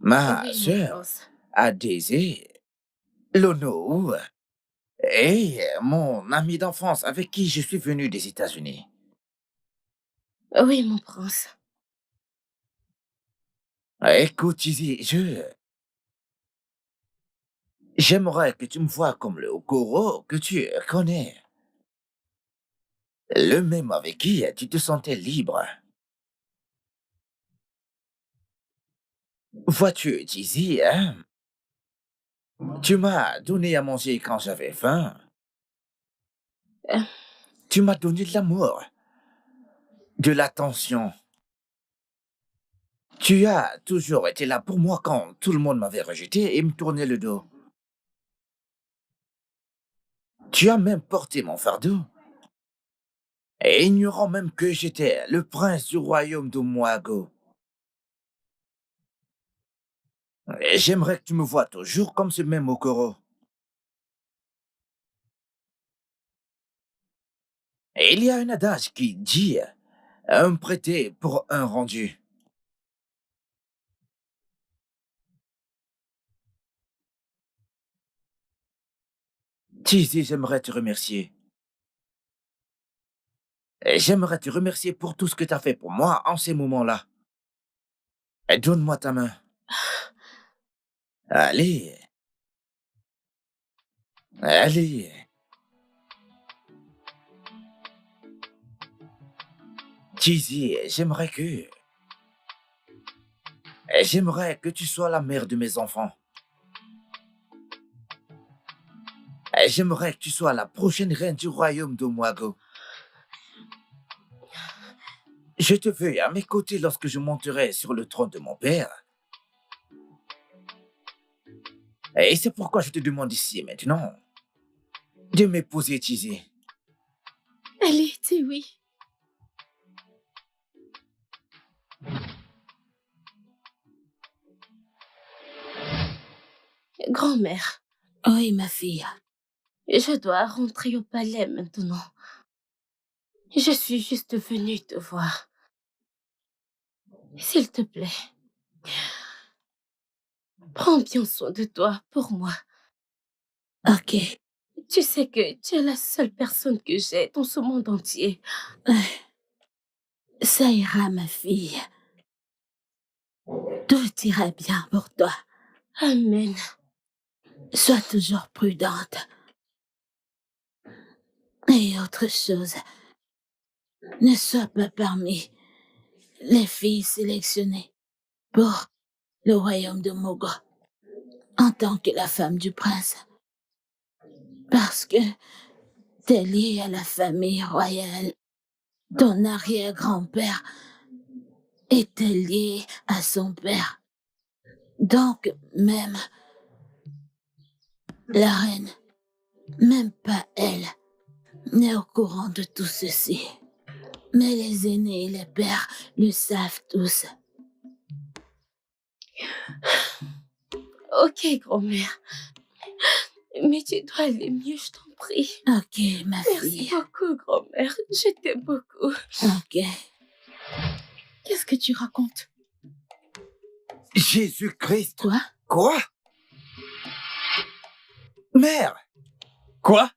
Ma Oui, mon sœur prince. a Daisy, Lono et mon ami d'enfance avec qui je suis venu des États-Unis. Oui, mon prince. Écoute, Cheesy, j'aimerais que tu me vois comme le Okoro que tu connais. Le même avec qui tu te sentais libre. Vois-tu, Cheesy, hein? Tu m'as donné à manger quand j'avais faim. Tu m'as donné de l'amour, de l'attention. Tu as toujours été là pour moi quand tout le monde m'avait rejeté et me tournait le dos. Tu as même porté mon fardeau. Et ignorant même que j'étais le prince du royaume de Moago. Et j'aimerais que tu me vois toujours comme ce même Okoro. Et il y a un adage qui dit un prêté pour un rendu. Cheesy, j'aimerais te remercier. Et j'aimerais te remercier pour tout ce que tu as fait pour moi en ces moments-là. Et donne-moi ta main. Allez. Allez. Cheesy, j'aimerais que tu sois la mère de mes enfants. Et j'aimerais que tu sois la prochaine reine du royaume de Moago. Je te veux à mes côtés lorsque je monterai sur le trône de mon père. Et c'est pourquoi je te demande ici et maintenant de m'épouser, Cheesy. Allez, dis oui. Grand-mère, Oui, ma fille. je dois rentrer au palais maintenant. Je suis juste venue te voir. S'il te plaît, prends bien soin de toi pour moi. Ok. Tu sais que tu es la seule personne que j'ai dans ce monde entier. Ça ira, ma fille. Tout ira bien pour toi. Amen. Sois toujours prudente. Et autre chose, ne sois pas parmi les filles sélectionnées pour le royaume de Mogo en tant que la femme du prince. Parce que t'es liée à la famille royale. Ton arrière-grand-père était lié à son père. Donc, même la reine, même pas elle, n'est au courant de tout ceci. Mais les aînés et les pères le savent tous. Ok, grand-mère. Mais tu dois aller mieux, je t'en prie. Ok, ma fille. Merci beaucoup, grand-mère. Je t'aime beaucoup. Ok. Qu'est-ce que tu racontes? Jésus-Christ. Quoi? Quoi? Mère! Quoi?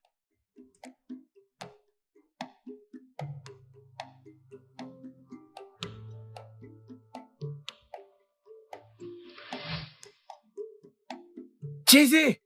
Jésus!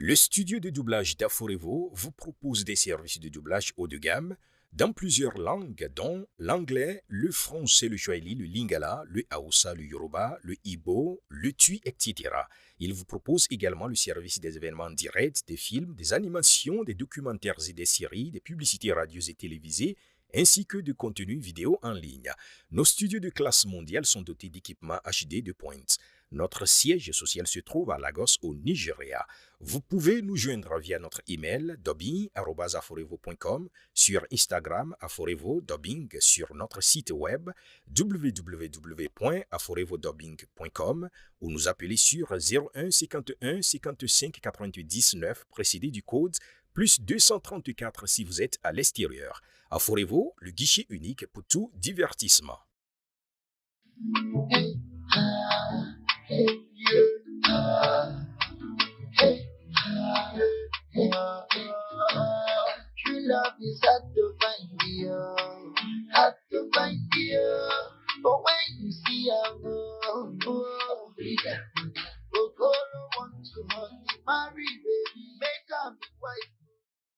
Le studio de doublage d'Aforevo vous propose des services de doublage haut de gamme dans plusieurs langues, dont l'anglais, le français, le swahili, le lingala, le hausa, le yoruba, le igbo, le tui, etc. Il vous propose également le service des événements directs, des films, des animations, des documentaires et des séries, des publicités radios et télévisées, ainsi que de contenus vidéo en ligne. Nos studios de classe mondiale sont dotés d'équipements HD de pointe. Notre siège social se trouve à Lagos, au Nigeria. Vous pouvez nous joindre via notre email dubbing@aforevo.com, sur Instagram Aforevo Dubbing, sur notre site web www.aforevodubbing.com ou nous appeler sur 01 51 55 99 précédé du code plus 234 si vous êtes à l'extérieur. Aforevo, le guichet unique pour tout divertissement. True love is hard to find you, hard to find you. But when you see a girl, oh, oh, girl, want to marry, baby, make her my wife.